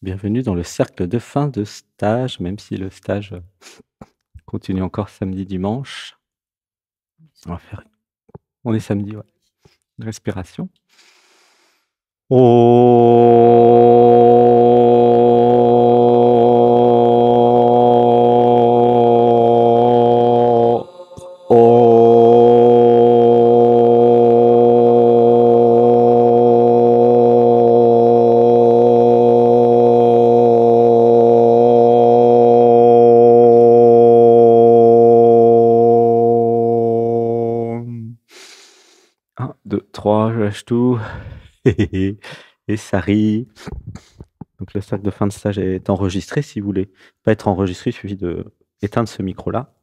Bienvenue dans le cercle de fin de stage, même si le stage continue encore samedi, dimanche. On va faire. On est samedi, ouais. Respiration. Un, deux, trois, je lâche tout. Et ça rit. Donc le cercle de fin de stage est enregistré. Si vous voulez pas être enregistré, il suffit de éteindre ce micro-là.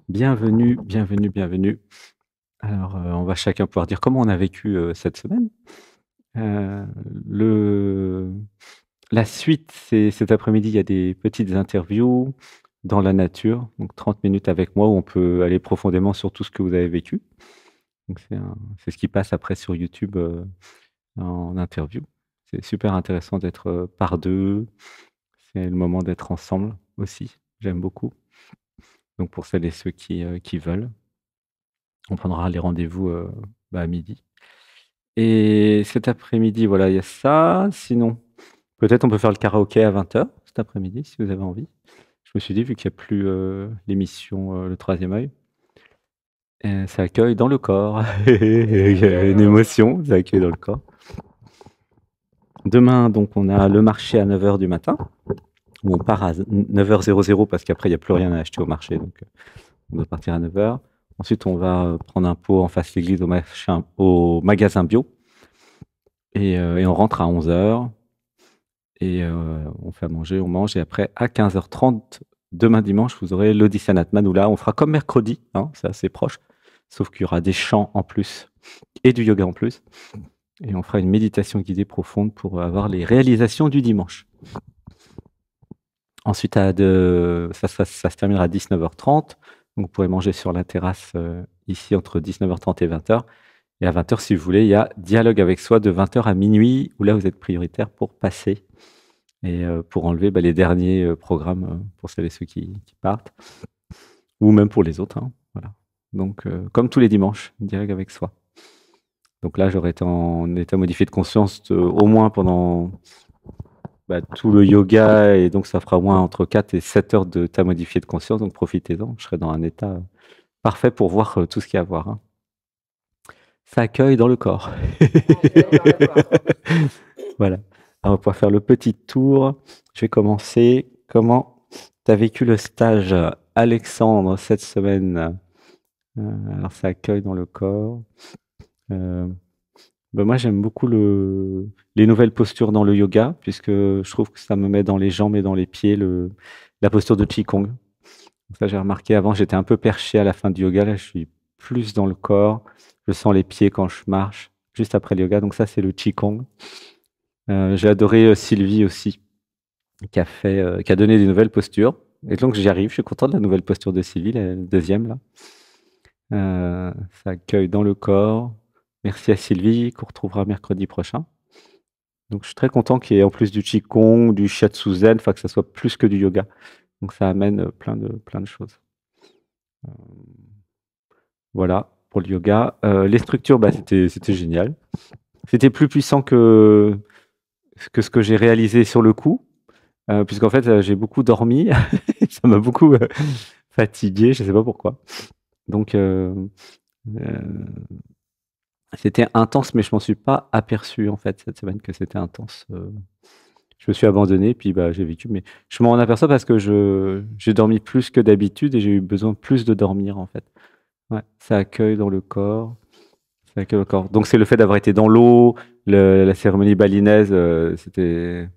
Bienvenue, bienvenue, bienvenue. Alors, on va chacun pouvoir dire comment on a vécu cette semaine. La suite, c'est cet après-midi, il y a des petites interviews dans la nature, donc 30 minutes avec moi où on peut aller profondément sur tout ce que vous avez vécu. Donc c'est ce qui passe après sur YouTube en interview. C'est super intéressant d'être par deux. C'est le moment d'être ensemble aussi. J'aime beaucoup. Donc pour celles et ceux qui veulent, on prendra les rendez-vous à midi. Et cet après-midi, voilà, il y a ça. Sinon, peut-être on peut faire le karaoké à 20h cet après-midi, si vous avez envie. Je me suis dit, vu qu'il n'y a plus l'émission Le Troisième Œil, ça accueille dans le corps. Il y a une émotion, ça accueille dans le corps. Demain, donc, on a le marché à 9h du matin, où on part à 9h00 parce qu'après, il n'y a plus rien à acheter au marché, donc on doit partir à 9h. Ensuite, on va prendre un pot en face de l'église au magasin bio, et on rentre à 11h. Et on fait à manger, on mange, et après, à 15h30, demain dimanche, vous aurez l'Odyssée Natman, où là, on fera comme mercredi, hein, c'est assez proche, sauf qu'il y aura des chants en plus, et du yoga en plus, et on fera une méditation guidée profonde pour avoir les réalisations du dimanche. Ensuite, ça se terminera à 19h30, donc vous pourrez manger sur la terrasse ici entre 19h30 et 20h, et à 20h, si vous voulez, il y a dialogue avec soi de 20h à minuit, où là, vous êtes prioritaire pour passer et pour enlever les derniers programmes pour celles et ceux qui partent, ou même pour les autres. Hein, voilà. Donc, comme tous les dimanches, direct avec soi. Donc là, j'aurais été en état modifié de conscience au moins pendant tout le yoga, et donc ça fera au moins entre 4 et 7 heures de état modifié de conscience, donc profitez-en, je serai dans un état parfait pour voir tout ce qu'il y a à voir. Hein. Ça accueille dans le corps. Voilà. Alors, on va pouvoir faire le petit tour. Je vais commencer. Comment tu as vécu le stage, Alexandre, cette semaine? Alors, ça accueille dans le corps. Moi, j'aime beaucoup les nouvelles postures dans le yoga, puisque je trouve que ça me met dans les jambes et dans les pieds la posture de Qigong. Ça, j'ai remarqué avant, j'étais un peu perché à la fin du yoga. Là, je suis plus dans le corps. Je sens les pieds quand je marche, juste après le yoga. Donc ça, c'est le Qigong. J'ai adoré Sylvie aussi, qui a donné des nouvelles postures. Et donc j'y arrive, je suis content de la nouvelle posture de Sylvie, la deuxième là. Ça accueille dans le corps. Merci à Sylvie, qu'on retrouvera mercredi prochain. Donc je suis très content qu'il y ait en plus du Qigong, du Shiatsu Zen, enfin que ça soit plus que du yoga. Donc ça amène plein de choses. Voilà pour le yoga. Les structures, c'était génial. C'était plus puissant que ce que j'ai réalisé sur le coup. Puisqu'en fait, j'ai beaucoup dormi. Ça m'a beaucoup fatigué, je ne sais pas pourquoi. Donc, c'était intense, mais je m'en suis pas aperçu, en fait, cette semaine, que c'était intense. Je me suis abandonné, puis j'ai vécu. Mais je m'en aperçois parce que j'ai dormi plus que d'habitude et j'ai eu besoin plus de dormir, en fait. Ouais, ça accueille dans le corps. Ça accueille le corps. Donc, c'est le fait d'avoir été dans l'eau, la cérémonie balinaise, c'était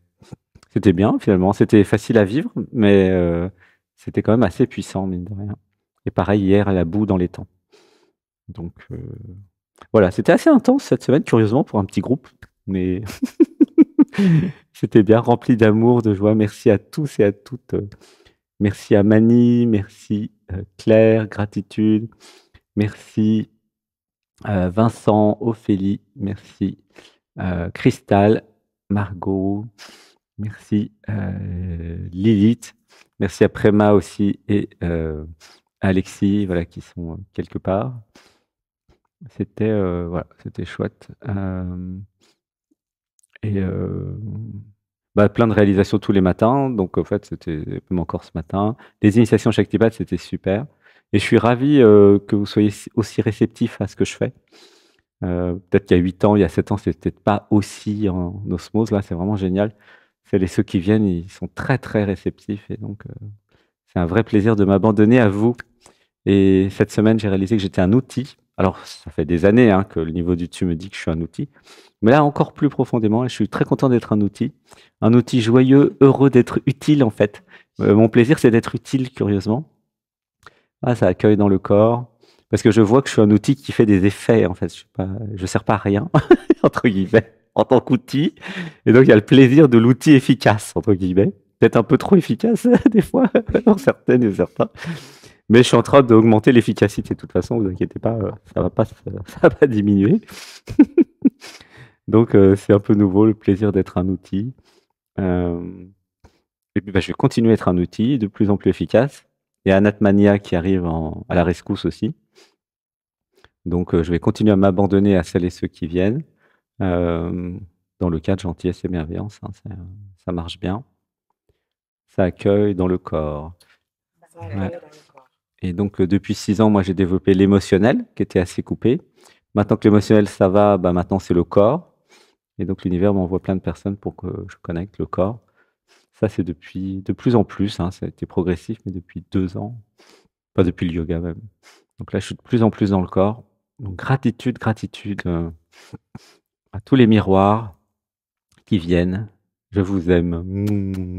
bien finalement, c'était facile à vivre, mais c'était quand même assez puissant, mine de rien. Et pareil, hier, à la boue dans les temps. Donc voilà, c'était assez intense cette semaine, curieusement, pour un petit groupe, mais c'était bien rempli d'amour, de joie. Merci à tous et à toutes. Merci à Mani, merci Claire, gratitude. Merci Vincent, Ophélie, merci Cristal, Margot, merci Lilith, merci à Préma aussi et Alexis, voilà, qui sont quelque part. C'était voilà, c'était chouette. Et bah, plein de réalisations tous les matins, donc en fait, c'était même encore ce matin. Les initiations Shaktipat, c'était super. Et je suis ravi que vous soyez aussi réceptifs à ce que je fais. Peut-être qu'il y a 8 ans, il y a 7 ans, c'était peut-être pas aussi en osmose. Là, c'est vraiment génial. Celles et ceux qui viennent, ils sont très, très réceptifs. Et donc, c'est un vrai plaisir de m'abandonner à vous. Et cette semaine, j'ai réalisé que j'étais un outil. Alors, ça fait des années hein, que le niveau du dessus me dit que je suis un outil. Mais là, encore plus profondément, je suis très content d'être un outil. Un outil joyeux, heureux d'être utile, en fait. Mon plaisir, c'est d'être utile, curieusement. Ah, ça accueille dans le corps. Parce que je vois que je suis un outil qui fait des effets, en fait. Je sers pas à rien, entre guillemets, en tant qu'outil. Et donc, il y a le plaisir de l'outil efficace, entre guillemets. Peut-être un peu trop efficace, des fois, pour certaines et certains. Mais je suis en train d'augmenter l'efficacité. De toute façon, vous inquiétez pas, ça va pas diminuer. Donc, c'est un peu nouveau, le plaisir d'être un outil. Et puis, bah, je vais continuer à être un outil de plus en plus efficace. Il y a Anatmania qui arrive à la rescousse aussi. Donc, je vais continuer à m'abandonner à celles et ceux qui viennent. Dans le cadre gentillesse et bienveillance, hein, ça marche bien. Ça accueille dans le corps. Ouais. Et donc, depuis 6 ans, moi, j'ai développé l'émotionnel, qui était assez coupé. Maintenant que l'émotionnel, ça va, bah, maintenant, c'est le corps. Et donc, l'univers m'envoie plein de personnes pour que je connecte le corps. Ça, c'est depuis de plus en plus, hein, ça a été progressif, mais depuis 2 ans. Pas depuis le yoga même. Donc là, je suis de plus en plus dans le corps. Donc, gratitude, gratitude à tous les miroirs qui viennent. Je vous aime.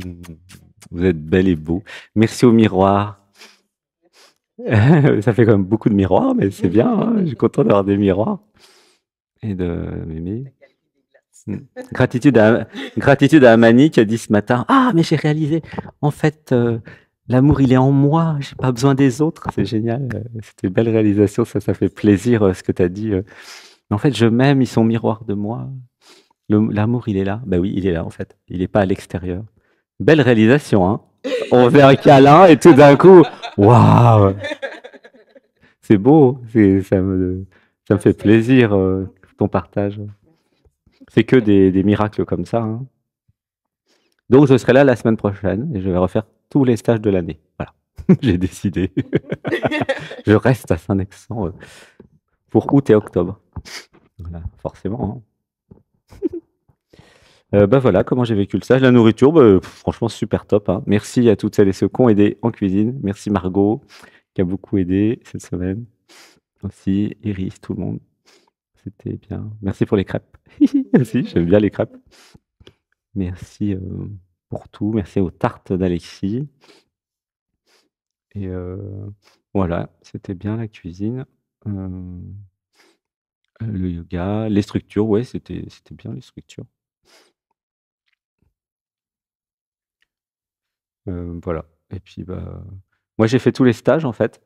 Vous êtes belles et beaux. Merci aux miroirs. Ça fait quand même beaucoup de miroirs, mais c'est bien. Hein, je suis content d'avoir des miroirs et de m'aimer. Gratitude à Amani qui a dit ce matin, ah mais j'ai réalisé, en fait, l'amour il est en moi, j'ai pas besoin des autres. C'est génial. C'était une belle réalisation, ça fait plaisir ce que tu as dit. Mais en fait, je m'aime, ils sont miroirs de moi. L'amour il est là. Ben oui, il est là en fait. Il n'est pas à l'extérieur. Belle réalisation, hein. On fait un câlin et tout d'un coup, waouh, c'est beau. Ça me fait plaisir ton partage. C'est que des miracles comme ça. Hein. Donc, je serai là la semaine prochaine et je vais refaire tous les stages de l'année. Voilà, j'ai décidé. Je reste à Saint-Nexan pour août et octobre. Voilà, forcément. Hein. Bah voilà comment j'ai vécu le stage. La nourriture, bah, franchement, super top. Hein. Merci à toutes celles et ceux qui ont aidé en cuisine. Merci Margot qui a beaucoup aidé cette semaine. Aussi, Iris, tout le monde. C'était bien. Merci pour les crêpes. Aussi, j'aime bien les crêpes. Merci pour tout. Merci aux tartes d'Alexis. Et voilà, c'était bien la cuisine. Le yoga, les structures, ouais, c'était bien les structures. Voilà. Et puis, bah, moi, j'ai fait tous les stages, en fait.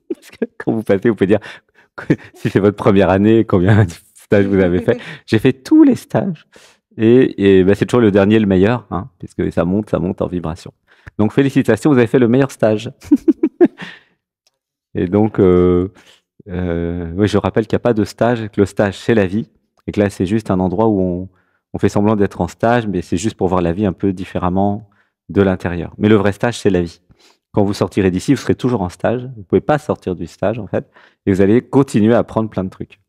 Parce que quand vous passez, vous pouvez dire si c'est votre première année, combien de stages vous avez fait. J'ai fait tous les stages. Et bah, c'est toujours le dernier le meilleur, hein, puisque ça monte en vibration. Donc, félicitations, vous avez fait le meilleur stage. Et donc, oui, je rappelle qu'il n'y a pas de stage, que le stage, c'est la vie. Et que là, c'est juste un endroit où on fait semblant d'être en stage, mais c'est juste pour voir la vie un peu différemment de l'intérieur. Mais le vrai stage, c'est la vie. Quand vous sortirez d'ici, vous serez toujours en stage. Vous ne pouvez pas sortir du stage, en fait. Et vous allez continuer à apprendre plein de trucs.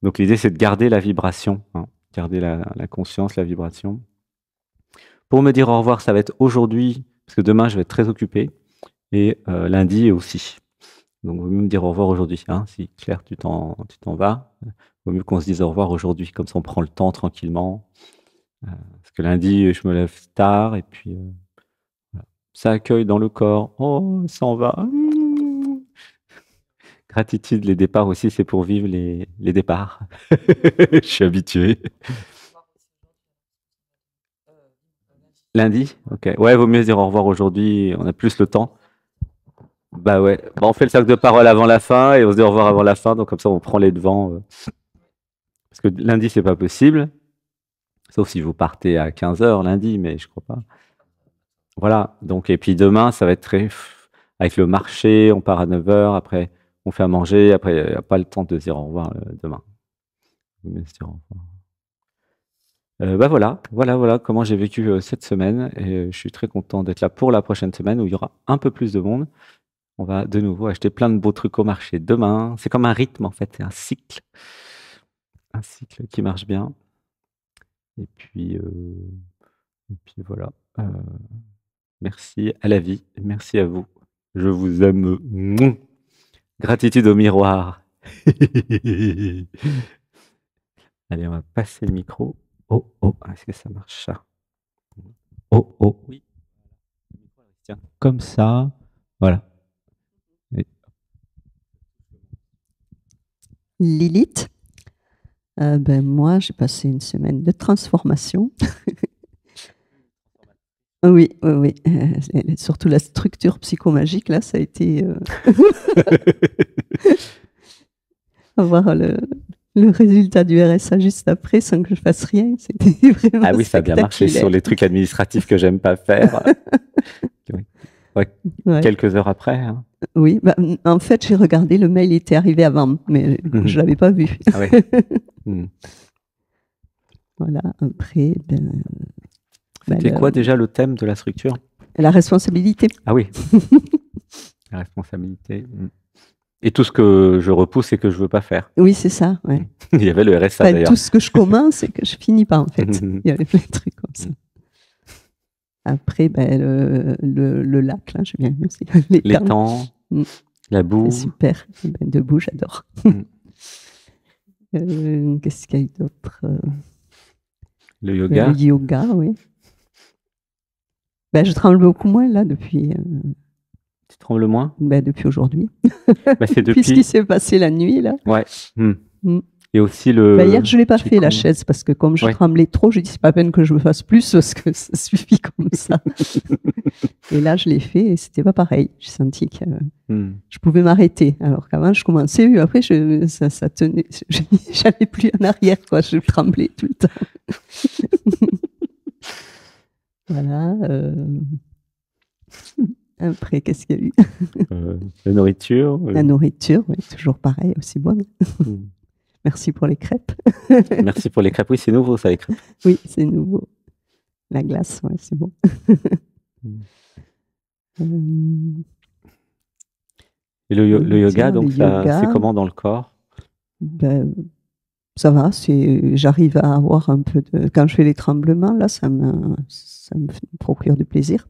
Donc, l'idée, c'est de garder la vibration, hein, garder la conscience, la vibration. Pour me dire au revoir, ça va être aujourd'hui, parce que demain, je vais être très occupé. Et lundi aussi. Donc, il vaut mieux me dire au revoir aujourd'hui. Hein. Si Claire, tu t'en vas, il vaut mieux qu'on se dise au revoir aujourd'hui. Comme ça, on prend le temps tranquillement. Parce que lundi, je me lève tard et puis voilà. Ça accueille dans le corps. Oh, ça en va. Gratitude, les départs aussi, c'est pour vivre les départs. Je suis habitué. Lundi? Ok. Ouais, vaut mieux se dire au revoir aujourd'hui. On a plus le temps. Bah ouais. Bah, on fait le cercle de parole avant la fin et on se dit au revoir avant la fin. Donc comme ça, on prend les devants. Parce que lundi, c'est pas possible. Sauf si vous partez à 15h lundi, mais je crois pas. Voilà, donc et puis demain, ça va être très avec le marché, on part à 9h, après on fait à manger, après il y a pas le temps de se dire au revoir, demain. Mais se dire au revoir. Bah, voilà comment j'ai vécu, cette semaine et je suis très content d'être là pour la prochaine semaine où il y aura un peu plus de monde. On va de nouveau acheter plein de beaux trucs au marché demain. C'est comme un rythme en fait, c'est un cycle qui marche bien et puis voilà, merci à la vie, merci à vous. Je vous aime. Mouah. Gratitude au miroir. Allez, on va passer le micro. Oh, oh, est-ce que ça marche ça? Oh, oh, oui. Tiens, comme ça. Voilà. Et- Lilith, moi, j'ai passé une semaine de transformation. Oui, oui, oui. Surtout la structure psychomagique, là, ça a été avoir le résultat du RSA juste après sans que je fasse rien. C'était vraiment Ah oui, ça a bien marché sur les trucs administratifs que j'aime pas faire. Oui. Ouais, Ouais. quelques heures après. Hein. Oui, en fait, j'ai regardé, le mail était arrivé avant, mais je ne l'avais pas vu. Ah ouais. Voilà, après... C'était quoi déjà le thème de la structure? La responsabilité. Ah oui, la responsabilité. Et tout ce que je repousse et que je veux pas faire. Oui, c'est ça. Ouais. Il y avait le RSA d'ailleurs. Tout ce que je commence et que je finis pas en fait. Il y avait plein de trucs comme ça. Après, le lac, là, j'ai bien aimé aussi. L'étang, la boue. Super. Debout, j'adore. Qu'est-ce qu'il y a eu d'autre? Le yoga. Le yoga, oui. Je tremble beaucoup moins là depuis. Tu trembles moins? Depuis aujourd'hui. C'est depuis. Puis ce qui s'est passé la nuit là. Ouais. Et aussi le. Hier, je l'ai pas fait la chaise parce que comme je tremblais trop, je dis c'est pas peine que je me fasse plus parce que ça suffit comme ça. Et là, je l'ai fait et c'était pas pareil. J'ai senti que je pouvais m'arrêter. Alors qu'avant, je commençais, puis après, ça tenait. J'allais plus en arrière, quoi. Je tremblais tout le temps. Voilà. Après, qu'est-ce qu'il y a eu? La nourriture. La nourriture, oui, toujours pareil, aussi bonne. Merci pour les crêpes. Merci pour les crêpes. Oui, c'est nouveau ça, les crêpes. Oui, c'est nouveau. La glace, ouais, c'est bon. Et le yoga, donc c'est comment dans le corps? Ça va, j'arrive à avoir un peu de... Quand je fais les tremblements, là, ça me procure du plaisir.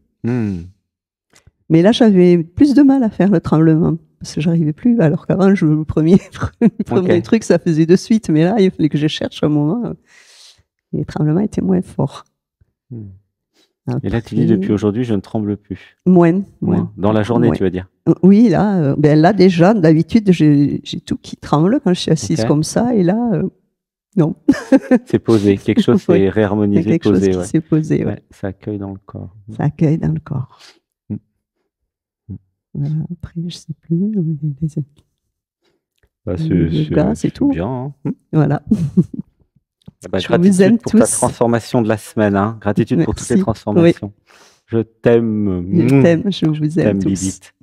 Mais là, j'avais plus de mal à faire le tremblement, parce que j'arrivais plus, alors qu'avant, le premier truc, ça faisait de suite, mais là, il fallait que je cherche un moment. Les tremblements étaient moins forts. Après, et là, tu dis depuis aujourd'hui, je ne tremble plus. Moins. Dans la journée, tu veux dire? Oui, là, là déjà, d'habitude, j'ai tout qui tremble quand je suis assise comme ça, et là, non. C'est posé, quelque chose s'est réharmonisé, quelque posé. Chose qui s'est posé, ouais. Ça accueille dans le corps. Ça accueille dans le corps. Voilà, après, je sais plus. C'est tout. Bien. Hein. Voilà. Gratitude pour ta transformation de la semaine. Hein. Gratitude pour toutes les transformations. Oui. Je t'aime. Je t'aime, je vous aime tous. Lilith.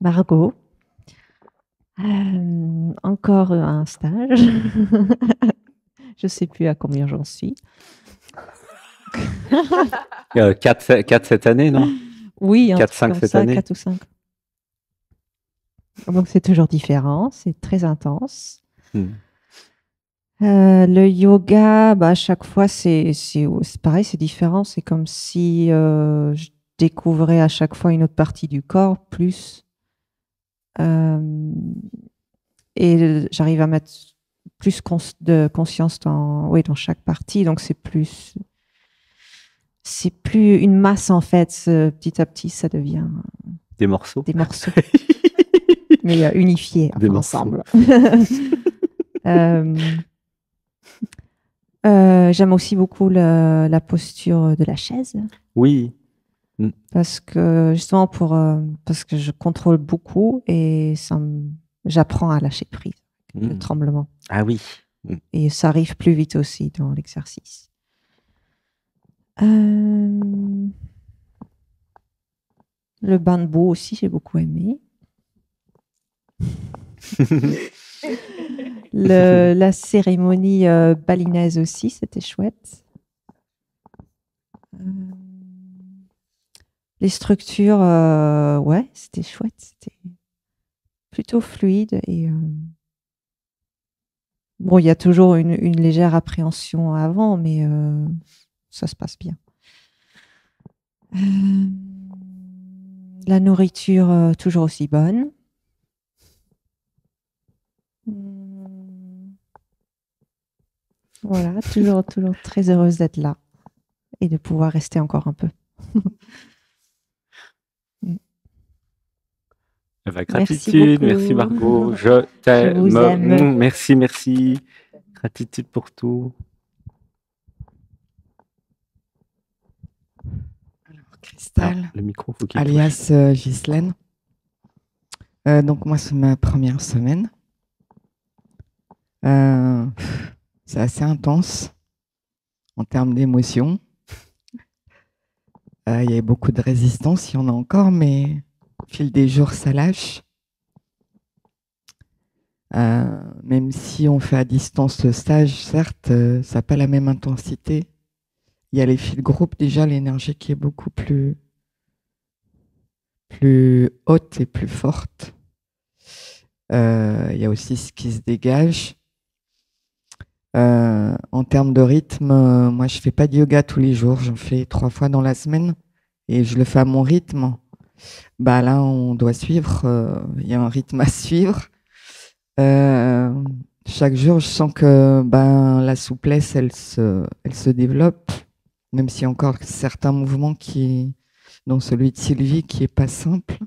Margot. Encore un stage. Je ne sais plus à combien j'en suis. 4 cette année, non? Oui, 4-5 cette année. 4 ou 5. Donc c'est toujours différent, c'est très intense. Le yoga, à chaque fois, c'est pareil, c'est différent. C'est comme si je découvrais à chaque fois une autre partie du corps, plus. Et j'arrive à mettre plus de conscience dans chaque partie. Donc c'est plus une masse en fait. Petit à petit, ça devient des morceaux. Mais unifiés ensemble. J'aime aussi beaucoup la posture de la chaise. Oui. Parce que justement parce que je contrôle beaucoup et j'apprends à lâcher prise le tremblement. Ah oui. Et ça arrive plus vite aussi dans l'exercice. Le bain de boue aussi, j'ai beaucoup aimé. La cérémonie balinaise aussi, c'était chouette. Les structures, ouais, c'était chouette. C'était plutôt fluide. Et bon, il y a toujours une légère appréhension avant, mais ça se passe bien. La nourriture, toujours aussi bonne. Voilà, toujours très heureuse d'être là et de pouvoir rester encore un peu. Gratitude, merci Margot. Je vous aime. Merci. Gratitude pour tout. Alors, Cristal, le micro, faut qu'il alias Ghislaine. Donc moi, c'est ma première semaine. C'est assez intense en termes d'émotions. Il y a beaucoup de résistance, il y en a encore, mais au fil des jours, ça lâche. Même si on fait à distance le stage, certes, ça n'a pas la même intensité. Il y a l'effet de groupe, déjà, l'énergie qui est beaucoup plus haute et plus forte. Il y a aussi ce qui se dégage. En termes de rythme, moi, je ne fais pas de yoga tous les jours. J'en fais 3 fois dans la semaine et je le fais à mon rythme. Bah, là, on doit suivre. Il y a un rythme à suivre. Chaque jour, je sens que la souplesse, elle se développe, même s'il y a encore certains mouvements dont celui de Sylvie, qui n'est pas simple.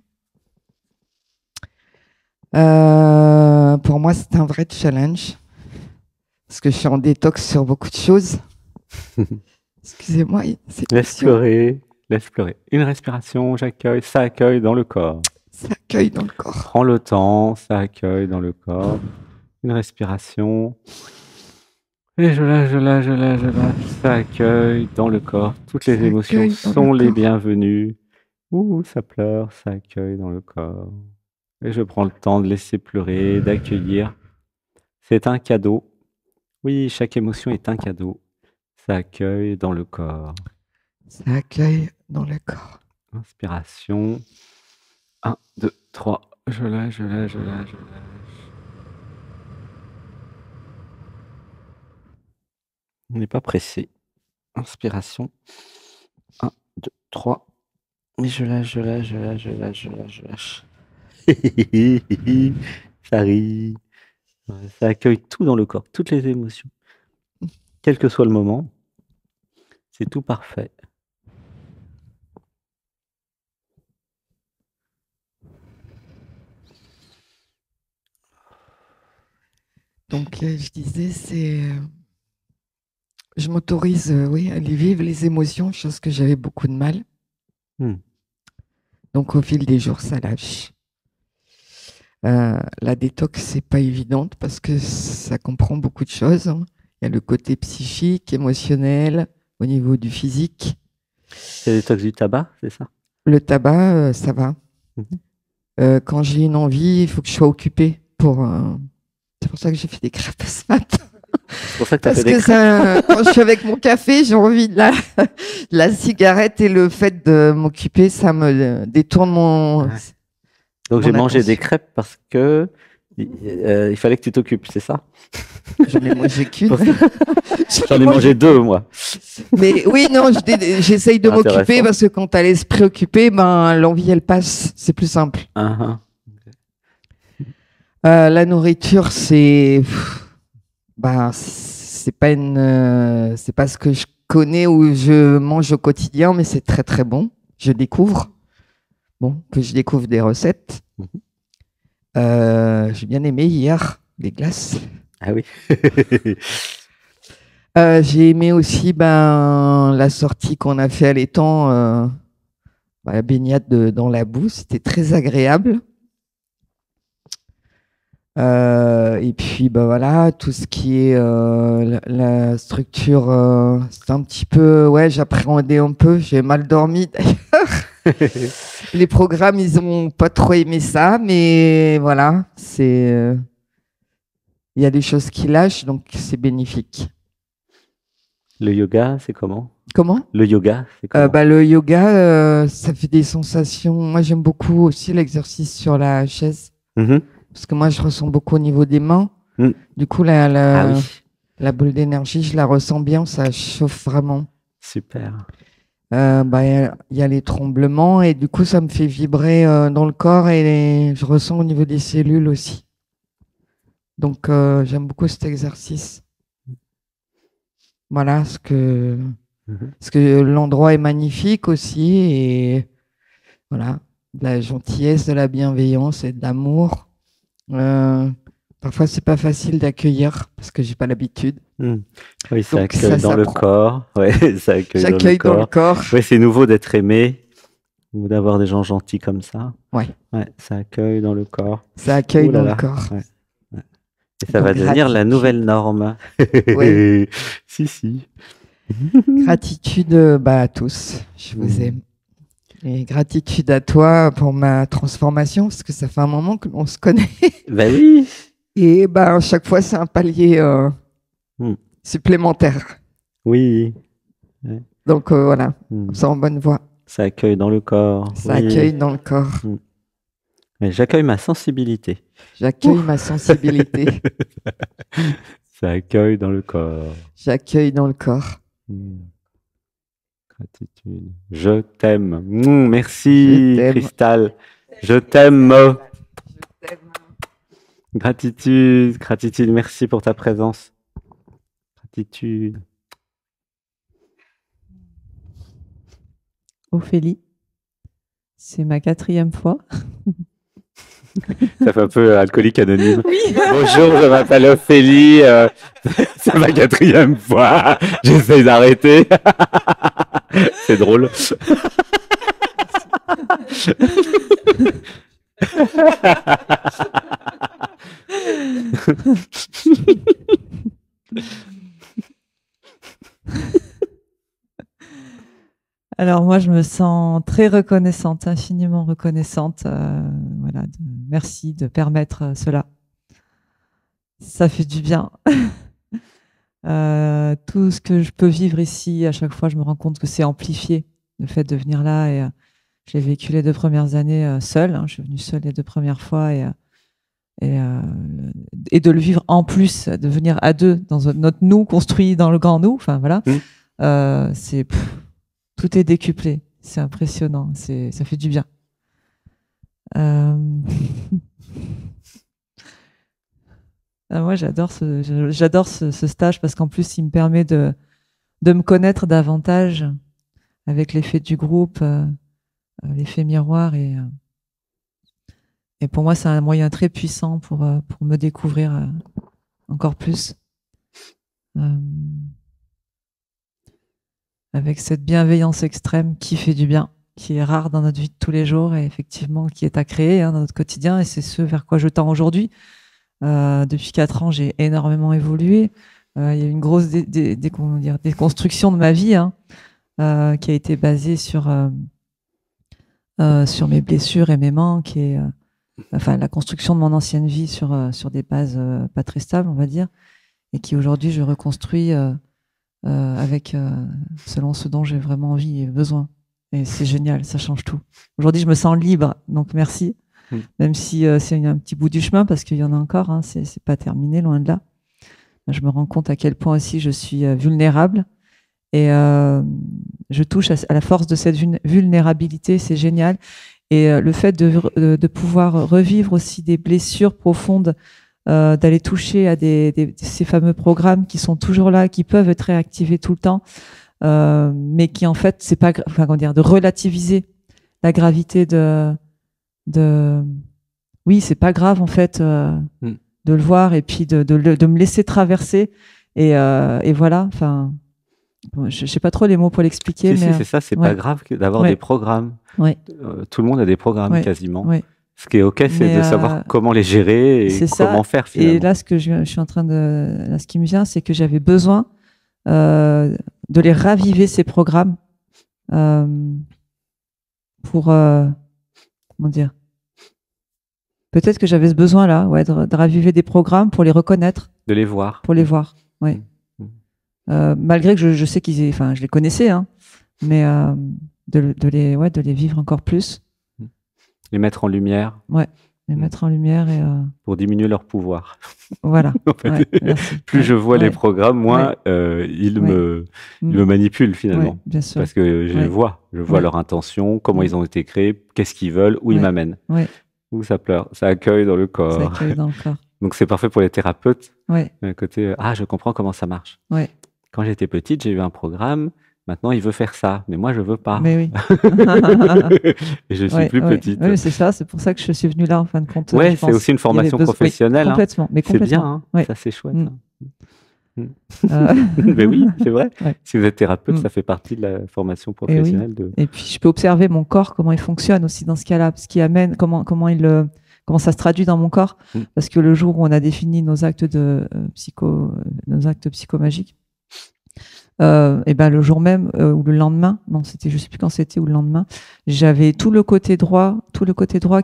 Pour moi, c'est un vrai challenge, parce que je suis en détox sur beaucoup de choses. Excusez-moi. Laisse pleurer. Une respiration, j'accueille, ça accueille dans le corps. Ça accueille dans le corps. Prends le temps, ça accueille dans le corps. Une respiration. Et je lâche, ça accueille dans le corps. Toutes les émotions sont les bienvenues. Ouh, ça pleure, ça accueille dans le corps. Et je prends le temps de laisser pleurer, d'accueillir. C'est un cadeau. Oui, chaque émotion est un cadeau. Ça accueille dans le corps. Ça accueille dans le corps. Inspiration. 1, 2, 3. Je lâche. On n'est pas pressé. Inspiration. 1, 2, 3. Et je lâche. Ça rit. Ça accueille tout dans le corps, toutes les émotions. Quel que soit le moment, c'est tout parfait. Donc, je disais, je m'autorise à aller vivre les émotions, chose que j'avais beaucoup de mal. Donc, au fil des jours, ça lâche. La détox, c'est pas évidente parce que ça comprend beaucoup de choses. Il y a le côté psychique, émotionnel, au niveau du physique. C'est la détox du tabac, c'est ça? Le tabac, ça va. Quand j'ai une envie, il faut que je sois occupée pour... C'est pour ça que j'ai fait des crêpes ce matin. C'est pour ça que Parce que quand je suis avec mon café, j'ai envie de la cigarette et le fait de m'occuper, ça me détourne mon... Ouais. Donc j'ai mangé des crêpes parce que il fallait que tu t'occupes, c'est ça? J'en ai mangé qu'une. J'en ai mangé 2, moi. Mais oui, non, j'essaye de m'occuper parce que quand tu as l'esprit occupé, l'envie, elle passe. C'est plus simple. La nourriture, c'est pas ce que je connais ou je mange au quotidien, mais c'est très très bon. Je découvre. Que je découvre des recettes. J'ai bien aimé hier les glaces. Ah oui. J'ai aimé aussi la sortie qu'on a fait à l'étang, la baignade dans la boue. C'était très agréable. Et puis, bah voilà, tout ce qui est la structure, c'est un petit peu, ouais, j'appréhendais un peu, j'ai mal dormi d'ailleurs. Les programmes, ils ont pas trop aimé ça, mais voilà, il y a des choses qui lâchent, donc c'est bénéfique. Le yoga, c'est comment? Comment? Le yoga, c'est comment? Le yoga, ça fait des sensations. Moi, j'aime beaucoup aussi l'exercice sur la chaise. Parce que moi, je ressens beaucoup au niveau des mains. Du coup, la boule d'énergie, je la ressens bien, ça chauffe vraiment. Super. Y a les tremblements et du coup, ça me fait vibrer dans le corps et je ressens au niveau des cellules aussi. Donc, j'aime beaucoup cet exercice. Voilà, parce que l'endroit est magnifique aussi et voilà, de la gentillesse, de la bienveillance et de l'amour. Parfois, c'est pas facile d'accueillir parce que j'ai pas l'habitude. Oui, ça accueille dans le corps. Ouais, ça accueille dans le corps. Oui, c'est nouveau d'être aimé ou d'avoir des gens gentils comme ça. Ouais, ça accueille dans le corps. Ça accueille dans le corps. Ouais. Et ça va devenir la nouvelle norme. Ouais. Si. Gratitude à tous. Je vous aime. Et gratitude à toi pour ma transformation, parce que ça fait un moment que l'on se connaît. Ben oui. Et chaque fois, c'est un palier supplémentaire. Oui. Ouais. Donc voilà, c'est en bonne voie. Ça accueille dans le corps. Ça accueille dans le corps. Mais j'accueille ma sensibilité. J'accueille ma sensibilité. Ça accueille dans le corps. J'accueille dans le corps. Gratitude. Je t'aime. Merci, Cristal. Je t'aime. Gratitude. Merci pour ta présence. Gratitude. Ophélie, c'est ma 4e fois. Ça fait un peu alcoolique anonyme. Oui. Bonjour, je m'appelle Ophélie. C'est ma 4e fois. J'essaie d'arrêter. C'est drôle. Alors moi, je me sens très reconnaissante, infiniment reconnaissante. Merci de permettre cela. Ça fait du bien. Tout ce que je peux vivre ici, à chaque fois, je me rends compte que c'est amplifié. Le fait de venir là, et j'ai vécu les 2 premières années seule. Je suis venue seule les 2 premières fois et de le vivre en plus, de venir à 2 dans notre nous construit dans le grand nous. Enfin voilà, tout est décuplé. C'est impressionnant. Ça fait du bien. Moi, j'adore ce stage parce qu'en plus, il me permet de me connaître davantage avec l'effet du groupe, l'effet miroir. Et pour moi, c'est un moyen très puissant pour me découvrir encore plus. Avec cette bienveillance extrême qui fait du bien, qui est rare dans notre vie de tous les jours et effectivement qui est à créer dans notre quotidien. Et c'est ce vers quoi je tends aujourd'hui. Depuis 4 ans, j'ai énormément évolué. Il y a eu une grosse déconstruction de ma vie qui a été basée sur mes blessures et mes manques et la construction de mon ancienne vie sur des bases pas très stables, on va dire, et qui aujourd'hui je reconstruis avec selon ce dont j'ai vraiment envie et besoin. Et c'est génial, ça change tout. Aujourd'hui, je me sens libre, donc merci. Même si c'est un petit bout du chemin, parce qu'il y en a encore, c'est pas terminé, loin de là. Je me rends compte à quel point aussi je suis vulnérable. Et je touche à la force de cette vulnérabilité, c'est génial. Et le fait de pouvoir revivre aussi des blessures profondes, d'aller toucher à ces fameux programmes qui sont toujours là, qui peuvent être réactivés tout le temps, mais qui en fait, c'est pas, de relativiser la gravité oui, c'est pas grave en fait de le voir et puis de me laisser traverser et voilà. Enfin, je sais pas trop les mots pour l'expliquer, mais c'est ça. C'est pas grave d'avoir des programmes. Tout le monde a des programmes quasiment. Ce qui est OK, c'est de savoir comment les gérer et comment faire finalement. Et là, ce que je suis en train de... Là, ce qui me vient, c'est que j'avais besoin de les raviver, ces programmes, pour... comment dire? Peut-être que j'avais ce besoin-là, ouais, de raviver des programmes pour les reconnaître. De les voir. Pour les voir, ouais. Malgré que je sais je les connaissais, hein, mais de les vivre encore plus. Les mettre en lumière. Ouais, les mettre en lumière et pour diminuer leur pouvoir. Voilà. En fait, plus je vois les programmes, moins ils me manipulent finalement. Bien sûr. Parce que je vois leur intention, comment ils ont été créés, qu'est-ce qu'ils veulent, où ils m'amènent. Où ça pleure, ça accueille dans le corps. Ça accueille dans le corps. Donc c'est parfait pour les thérapeutes. Côté je comprends comment ça marche. Quand j'étais petite, j'ai eu un programme. Maintenant, il veut faire ça, mais moi, je veux pas. Mais oui. Et je suis plus petite. Oui, c'est ça. C'est pour ça que je suis venue là, en fin de compte. Ouais, c'est aussi une formation professionnelle. Complètement. Mais c'est bien. Ça, c'est chouette. Mais oui, c'est vrai. Si vous êtes thérapeute, ça fait partie de la formation professionnelle. Et puis, je peux observer mon corps, comment il fonctionne aussi dans ce cas-là, ce qui amène, comment ça se traduit dans mon corps. Parce que le jour où on a défini nos actes psychomagiques, et ben le jour même ou le lendemain, je sais plus quand c'était, ou le lendemain, j'avais tout le côté droit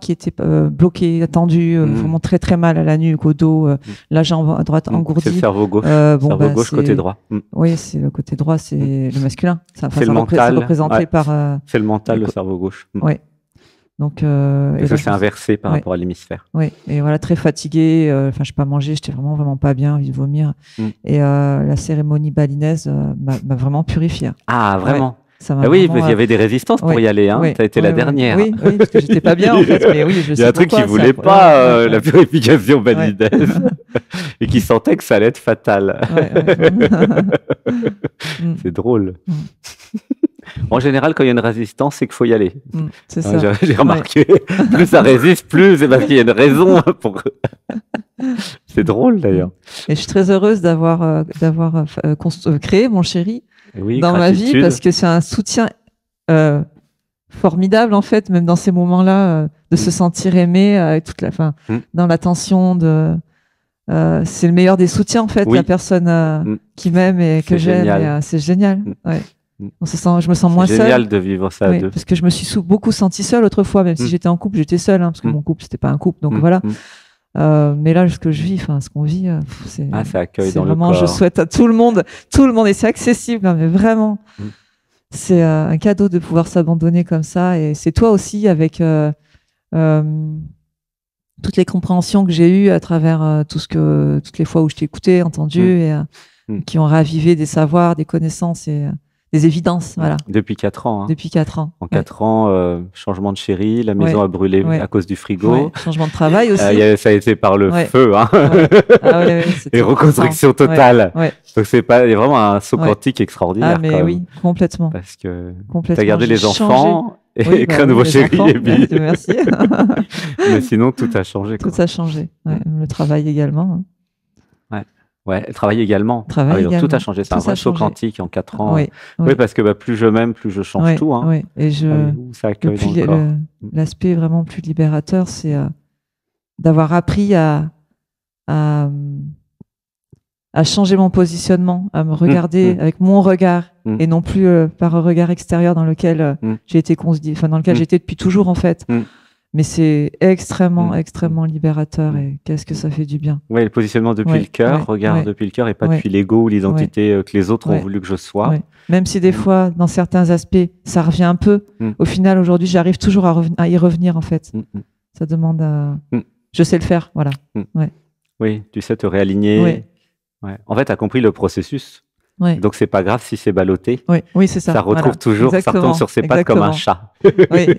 qui était bloqué, tendu, vraiment très très mal à la nuque, au dos, la jambe à droite engourdie. C'est le cerveau gauche. Cerveau gauche, côté droit. Oui, c'est le côté droit, c'est le masculin. C'est le mental. C'est représenté par. C'est le mental, le cerveau gauche. Oui. Donc, et ça s'est inversé par rapport à l'hémisphère. Oui, et voilà, très fatiguée. Je n'ai pas mangé, j'étais vraiment pas bien, envie de vomir. Et la cérémonie balinaise m'a vraiment purifiée. Ah, vraiment? Oui, parce qu'il y avait des résistances pour y aller. Hein. Ça a été la dernière. Oui, parce que j'étais pas bien en fait. Mais oui, je sais. Il y a un truc qui voulait pas la purification balinaise et qui sentait que ça allait être fatal. C'est drôle. En général, quand il y a une résistance, c'est qu'il faut y aller. C'est ça. J'ai remarqué, plus ça résiste, plus c'est parce qu'il y a une raison pour. C'est drôle d'ailleurs. Et je suis très heureuse d'avoir créé mon chéri dans ma vie, parce que c'est un soutien formidable en fait, même dans ces moments-là, de se sentir aimé avec toute la fin, dans l'attention de. C'est le meilleur des soutiens en fait, la personne qui m'aime et que j'aime. C'est génial. Ouais. Je me sens moins seule. C'est génial de vivre ça à deux. Parce que je me suis beaucoup sentie seule autrefois, même si j'étais en couple, j'étais seule, parce que mon couple, c'était pas un couple, donc voilà. Mais là, ce que je vis, ce qu'on vit, ça accueille dans vraiment, le corps. Je souhaite à tout le monde, et c'est accessible, mais vraiment, c'est un cadeau de pouvoir s'abandonner comme ça. Et c'est toi aussi, avec toutes les compréhensions que j'ai eues à travers toutes les fois où je t'ai écouté, entendu, et qui ont ravivé des savoirs, des connaissances et des évidences, voilà. Depuis 4 ans. Hein. Depuis 4 ans. En 4 ans, changement de chéri, la maison a brûlé à cause du frigo. Changement de travail aussi. Ça a été par le feu. Hein. Et reconstruction totale. Donc il y a vraiment un saut quantique extraordinaire. Ah mais oui, complètement. Parce que tu as gardé les enfants et créé un nouveau chéri. Merci. Mais sinon, tout a changé. Tout a changé. Le travail également. Ouais, le travail également. Tout a changé. C'est un vrai saut quantique en 4 ans. Oui, parce que plus je m'aime, plus je change tout. Hein. Oui, et ça accueille dans le corps. L'aspect vraiment plus libérateur, c'est d'avoir appris à changer mon positionnement, à me regarder avec mon regard et non plus par un regard extérieur dans lequel j'ai été dans lequel j'étais depuis toujours en fait. Mais c'est extrêmement libérateur et qu'est-ce que ça fait du bien. Oui, le positionnement depuis le cœur, regard depuis le cœur et pas depuis l'ego ou l'identité que les autres ont voulu que je sois. Même si des fois, dans certains aspects, ça revient un peu, au final, aujourd'hui, j'arrive toujours à y revenir en fait. Ça demande à... Je sais le faire, voilà. Oui, tu sais te réaligner. En fait, tu as compris le processus. Donc, c'est pas grave si c'est ballotté. Oui, c'est ça. Ça retrouve toujours, ça retombe sur ses pattes comme un chat.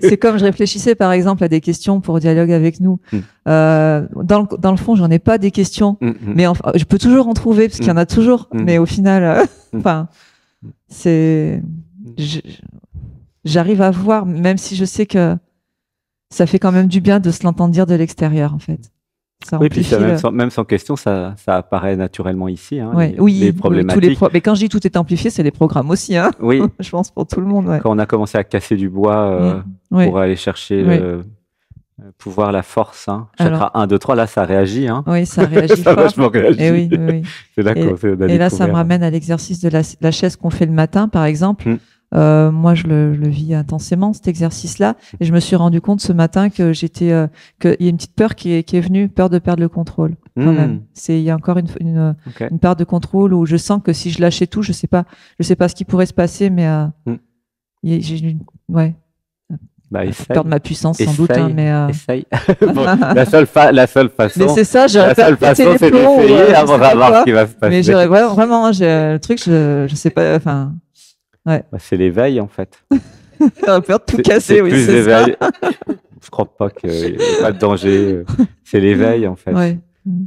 C'est comme je réfléchissais, par exemple, à des questions pour dialogue avec nous. Dans le fond, j'en ai pas des questions, mais enfin, je peux toujours en trouver, parce qu'il y en a toujours. Mais au final, j'arrive à voir, même si je sais que ça fait quand même du bien de se l'entendre dire de l'extérieur, en fait. Puis même sans question, ça apparaît naturellement ici. Hein, les problématiques. Mais quand je dis tout est amplifié, c'est les programmes aussi. Hein, oui. Je pense pour tout le monde. Quand on a commencé à casser du bois pour aller chercher Pouvoir, la force. Hein. Chakra 1, 2, 3, là, ça réagit. Hein. Oui, ça réagit ça fort. vachement réagi. Et oui. C'est là qu'on a et là, ça me ramène à l'exercice de la chaise qu'on fait le matin, par exemple. Moi, je le vis intensément, cet exercice-là. Et je me suis rendu compte ce matin que qu'il y a une petite peur qui est venue, peur de perdre le contrôle. Quand même. Il y a encore une part de contrôle où je sens que si je lâchais tout, je sais pas ce qui pourrait se passer, mais j'ai peur de ma puissance, sans doute. Hein, mais essaye. Bon, la seule façon. Mais c'est ça, la seule façon, c'est d'essayer avant de voir ce qui va se passer. Mais vraiment, le truc, je sais pas. Enfin. Ouais. Bah, c'est l'éveil en fait. J'aurais peur de tout casser, oui. Plus l'éveil. Je crois pas qu'il y ait pas de danger. C'est l'éveil en fait. Ouais.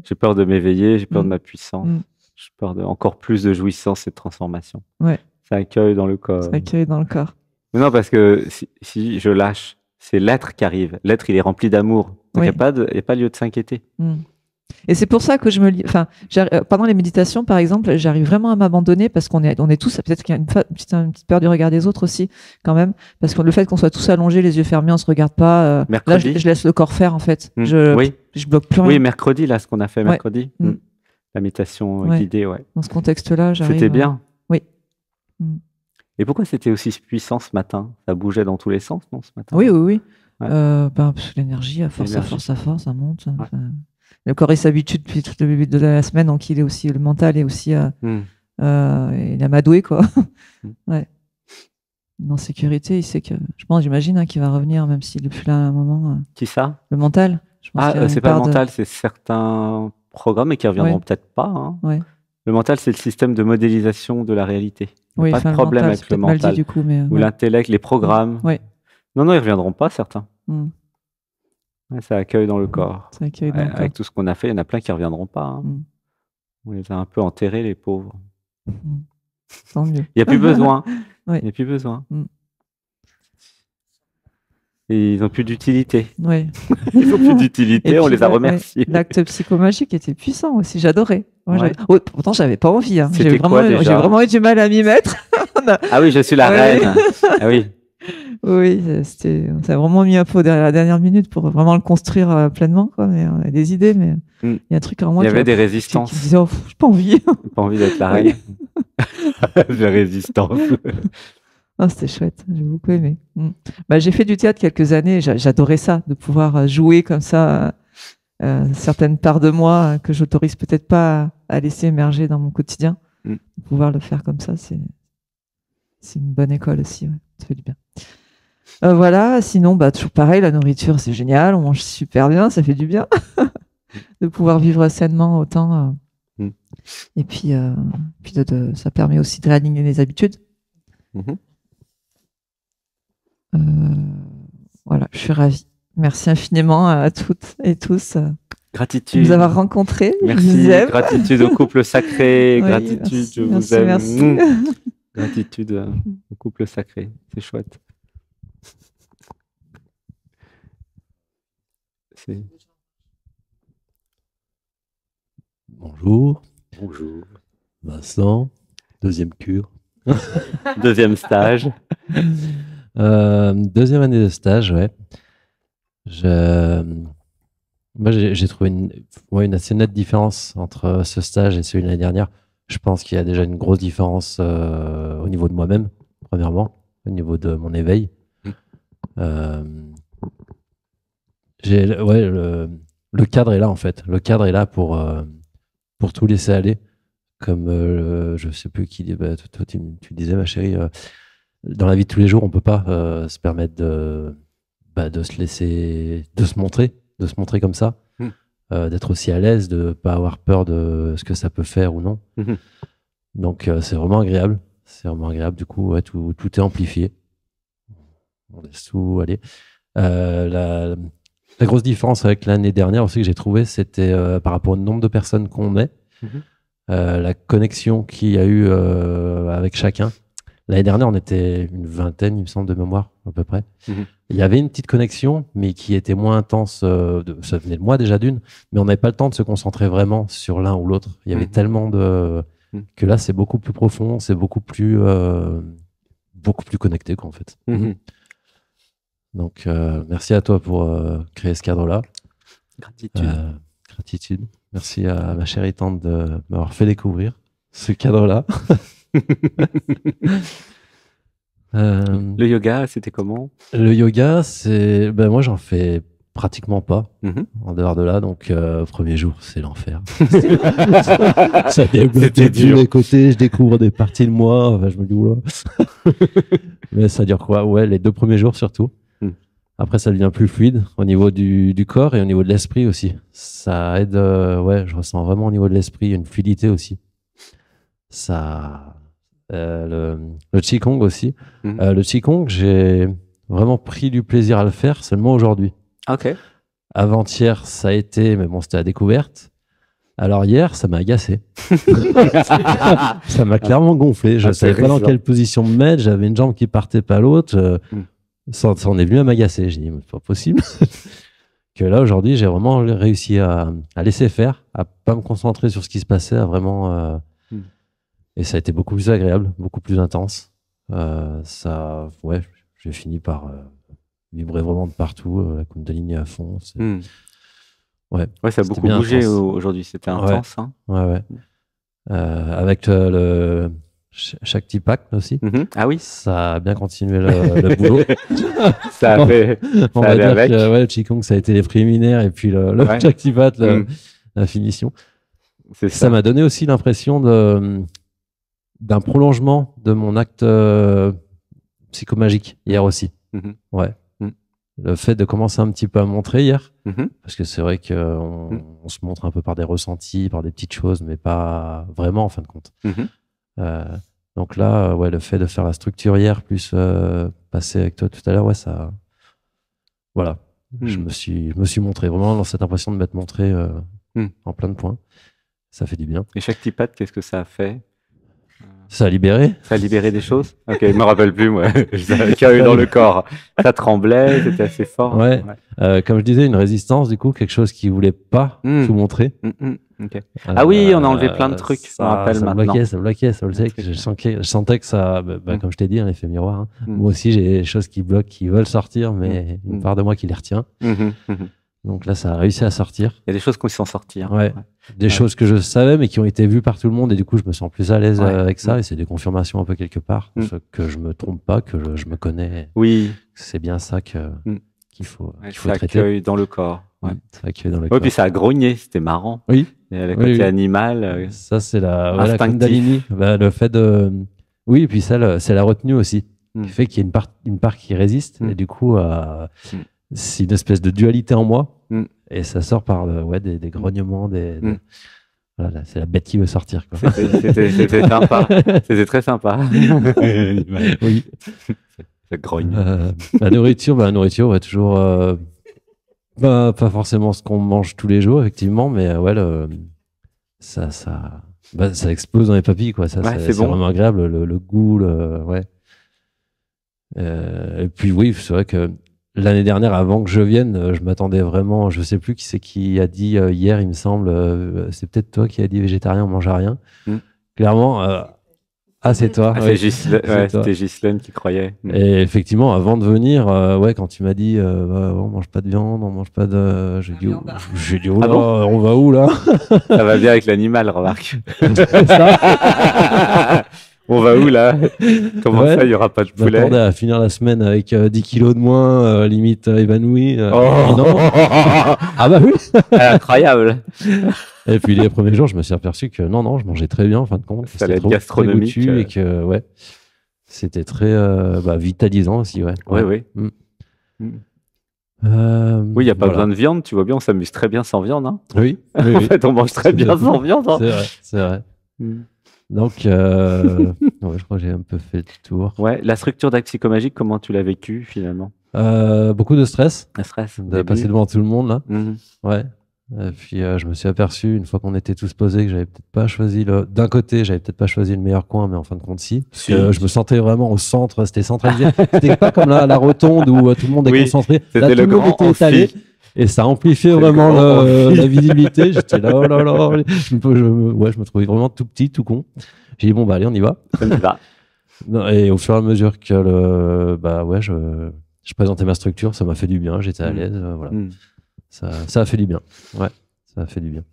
J'ai peur de m'éveiller, j'ai peur de ma puissance, j'ai peur de encore plus de jouissance et de transformation. Ouais. Ça accueille dans le corps. Ça accueille dans le corps. Mais non, parce que si je lâche, c'est l'être qui arrive. L'être, il est rempli d'amour. Donc il n'y a pas lieu de s'inquiéter. Et c'est pour ça que pendant les méditations, par exemple, j'arrive vraiment à m'abandonner parce qu'on est tous, peut-être qu'il y a une petite peur du regard des autres aussi, quand même, parce que le fait qu'on soit tous allongés, les yeux fermés, on se regarde pas. Là, je laisse le corps faire, en fait. Je bloque plus rien. Oui, mercredi, là, ce qu'on a fait mercredi, la méditation guidée, Dans ce contexte-là, j'arrive. C'était bien. Oui. Et pourquoi c'était aussi puissant ce matin? Ça bougeait dans tous les sens, non, ce matin? Oui. Parce que l'énergie, à force, ça monte. Le corps il s'habitue depuis tout le début de la semaine, donc il est aussi, le mental est aussi, il est amadoué, quoi. Ouais. En sécurité, il sait que, j'imagine qu'il va revenir, même s'il est plus là à un moment. Qui ça? Le mental. C'est pas le mental, c'est certains programmes et qui reviendront peut-être pas. Hein. Ouais. Le mental, c'est le système de modélisation de la réalité. Il n'y a pas de problème avec le mental. Mal dit, du coup, mais, ou l'intellect, les programmes. Non, ils reviendront pas, certains. Ça accueille dans le corps. Ça accueille dans le corps. Avec tout ce qu'on a fait, il y en a plein qui ne reviendront pas. Hein. On les a un peu enterrés, les pauvres. Tant mieux. Il n'y a plus besoin. Il n'y a plus besoin. Et ils n'ont plus d'utilité. Oui. Ils n'ont plus d'utilité, on les a remerciés. L'acte psychomagique était puissant aussi, j'adorais. Pourtant, j'avais pas envie. Hein. J'ai vraiment eu du mal à m'y mettre. Ah oui, je suis la reine. Ah oui. Oui, ça a vraiment mis un peu derrière la dernière minute pour vraiment le construire pleinement, quoi. Mais on a des idées, mais il y a un truc en moi. Il y avait des résistances. Qui disait, j'ai pas envie. J'ai pas envie d'être la reine. Des résistances. C'était chouette, j'ai beaucoup aimé. J'ai fait du théâtre quelques années, j'adorais ça, de pouvoir jouer comme ça certaines parts de moi que j'autorise peut-être pas à laisser émerger dans mon quotidien. De pouvoir le faire comme ça, c'est une bonne école aussi, ça fait du bien. Voilà, sinon, toujours pareil, la nourriture, c'est génial, on mange super bien, ça fait du bien de pouvoir vivre sainement autant. Et puis ça permet aussi de réaligner les habitudes. Voilà, je suis ravie. Merci infiniment à toutes et tous gratitude de nous avoir rencontrés. Merci, gratitude au couple sacré, gratitude, merci, je vous aime. Merci. Gratitude au couple sacré, c'est chouette. Bonjour. Bonjour. Vincent, deuxième cure. Deuxième stage. Deuxième année de stage, ouais. Moi, j'ai trouvé une assez nette différence entre ce stage et celui de l'année dernière. Je pense qu'il y a déjà une grosse différence au niveau de moi-même, premièrement, au niveau de mon éveil. Le cadre est là, en fait. Le cadre est là pour tout laisser aller. Comme je ne sais plus qui dit, toi, tu disais, ma chérie, dans la vie de tous les jours, on ne peut pas se permettre de se laisser, de se montrer comme ça, d'être aussi à l'aise, de ne pas avoir peur de ce que ça peut faire ou non. Donc, c'est vraiment agréable. C'est vraiment agréable. Du coup, tout est amplifié. On laisse tout aller. La grosse différence avec l'année dernière aussi que j'ai trouvé, c'était par rapport au nombre de personnes qu'on est, la connexion qu'il y a eu avec chacun. L'année dernière, on était une vingtaine, il me semble, de mémoire, à peu près. Il y avait une petite connexion, mais qui était moins intense. Ça venait de moi déjà d'une, mais on n'avait pas le temps de se concentrer vraiment sur l'un ou l'autre. Il y avait tellement de... que là, c'est beaucoup plus profond, c'est beaucoup plus connecté, quoi, en fait. Donc, merci à toi pour créer ce cadre-là. Gratitude. Merci à ma chérie tante de m'avoir fait découvrir ce cadre-là. Le yoga, c'était comment? Le yoga, moi, j'en fais pratiquement pas en dehors de là. Donc, premier jour, c'est l'enfer. Ça débloque de tous les côtés. Je découvre des parties de moi. Enfin, je me dis, oula. Mais ça dure quoi? Ouais, les 2 premiers jours surtout. Après, ça devient plus fluide au niveau du corps et au niveau de l'esprit aussi. Ça aide, je ressens vraiment au niveau de l'esprit une fluidité aussi. Ça, le Qigong aussi. Le Qigong, j'ai vraiment pris du plaisir à le faire seulement aujourd'hui. Ok. Avant-hier, ça a été, mais bon, c'était à découverte. Alors hier, ça m'a agacé. Ça m'a clairement gonflé. Je ne savais pas dans quelle position me mettre. J'avais une jambe qui partait pas l'autre. Ça en est venu à m'agacer. J'ai dit, mais c'est pas possible. Que là, aujourd'hui, j'ai vraiment réussi à laisser faire, à pas me concentrer sur ce qui se passait, à vraiment... Et ça a été beaucoup plus agréable, beaucoup plus intense. J'ai fini par vibrer vraiment de partout, la Kundalini à fond. Ouais, ça a beaucoup bougé aujourd'hui. C'était intense. Ouais. Avec le Shaktipat aussi. Ah oui. Ça a bien continué le boulot. Ça a fait. On va dire avec. Que le Qigong, ça a été les préliminaires et puis le Shaktipat, la finition. Ça m'a donné aussi l'impression d'un prolongement de mon acte psychomagique hier aussi. Ouais. Le fait de commencer un petit peu à montrer hier, parce que c'est vrai qu'on se montre un peu par des ressentis, par des petites choses, mais pas vraiment en fin de compte. Donc là, le fait de faire la structure hier, plus passer avec toi tout à l'heure, ça... Voilà. Je me suis montré vraiment dans cette impression de m'être montré en plein de points. Ça fait du bien. Et Shaktipat, qu'est-ce que ça a fait? Ça a libéré. Ça a libéré des choses? Ok, je me rappelle plus, moi. Qu'il y a eu dans le corps. Ça tremblait, c'était assez fort. Ouais. Comme je disais, une résistance, du coup, quelque chose qui voulait pas tout montrer. Okay. Ah oui, on a enlevé plein de trucs, je me rappelle maintenant. Ça bloquait. Je sentais que ça, comme je t'ai dit, un effet miroir. Moi aussi, j'ai des choses qui bloquent, qui veulent sortir, mais une part de moi qui les retient. Donc là, ça a réussi à sortir. Il y a des choses qui sont sorties. Des choses que je savais, mais qui ont été vues par tout le monde. Et du coup, je me sens plus à l'aise avec ça. Et c'est des confirmations un peu quelque part. Que je me trompe pas, que je me connais. Oui. C'est bien ça qu'il faut ça traiter. Accueille dans le corps. Ça accueille dans le corps. Puis ça a grogné, c'était marrant. Oui. Et le côté animal. Ça, c'est la Kundalini. Le fait de... Oui, et puis ça, c'est la retenue aussi. Qui fait qu'il y a une part qui résiste. Et du coup... c'est une espèce de dualité en moi et ça sort par des grognements, voilà, c'est la bête qui veut sortir, quoi. C'était sympa, c'était très sympa. Oui. Ça grogne. La nourriture, toujours pas forcément ce qu'on mange tous les jours, effectivement, mais ça explose dans les papilles, quoi. C'est bon. Vraiment agréable, le goût, et puis oui, c'est vrai que l'année dernière, avant que je vienne, je m'attendais vraiment, je sais plus qui c'est qui a dit hier, il me semble, c'est peut-être toi qui a dit végétarien, on mange à rien. Clairement, c'est toi. C'était Ghislaine qui croyait. Et effectivement, avant de venir, quand tu m'as dit, on mange pas de viande, on mange pas de... J'ai dit, oh là, on va où là? Ça va bien avec l'animal, remarque. On va où là? Comment ça, il n'y aura pas de poulet? Je m'attendais à finir la semaine avec 10 kilos de moins, limite évanoui. Non. Ah bah oui. Incroyable. Et puis les premiers jours, je me suis aperçu que non, je mangeais très bien en fin de compte. Ça allait être gastronomique. Et que c'était très vitalisant aussi. Oui. Oui, il n'y a pas besoin de viande, tu vois bien, on s'amuse très bien sans viande. Hein. Oui. En fait, on mange très bien sans viande. Hein. C'est vrai. Donc, je crois que j'ai un peu fait le tour. Ouais, la structure d'acte psychomagique, comment tu l'as vécu finalement? Beaucoup de stress. Le stress. De passer devant tout le monde là. Ouais. Et puis je me suis aperçu une fois qu'on était tous posés que j'avais peut-être pas choisi d'un côté, j'avais peut-être pas choisi le meilleur coin, mais en fin de compte parce que je me sentais vraiment au centre, c'était centralisé. C'était pas comme la rotonde où tout le monde est concentré. Là, tout le monde était étalé. Et ça amplifiait vraiment la visibilité. J'étais là, oh là là. Je me trouvais vraiment tout petit, tout con. J'ai dit, allez, on y va. On y va. Et au fur et à mesure que je présentais ma structure, ça m'a fait du bien, j'étais à l'aise, voilà. Ça a fait du bien. Ouais, ça a fait du bien.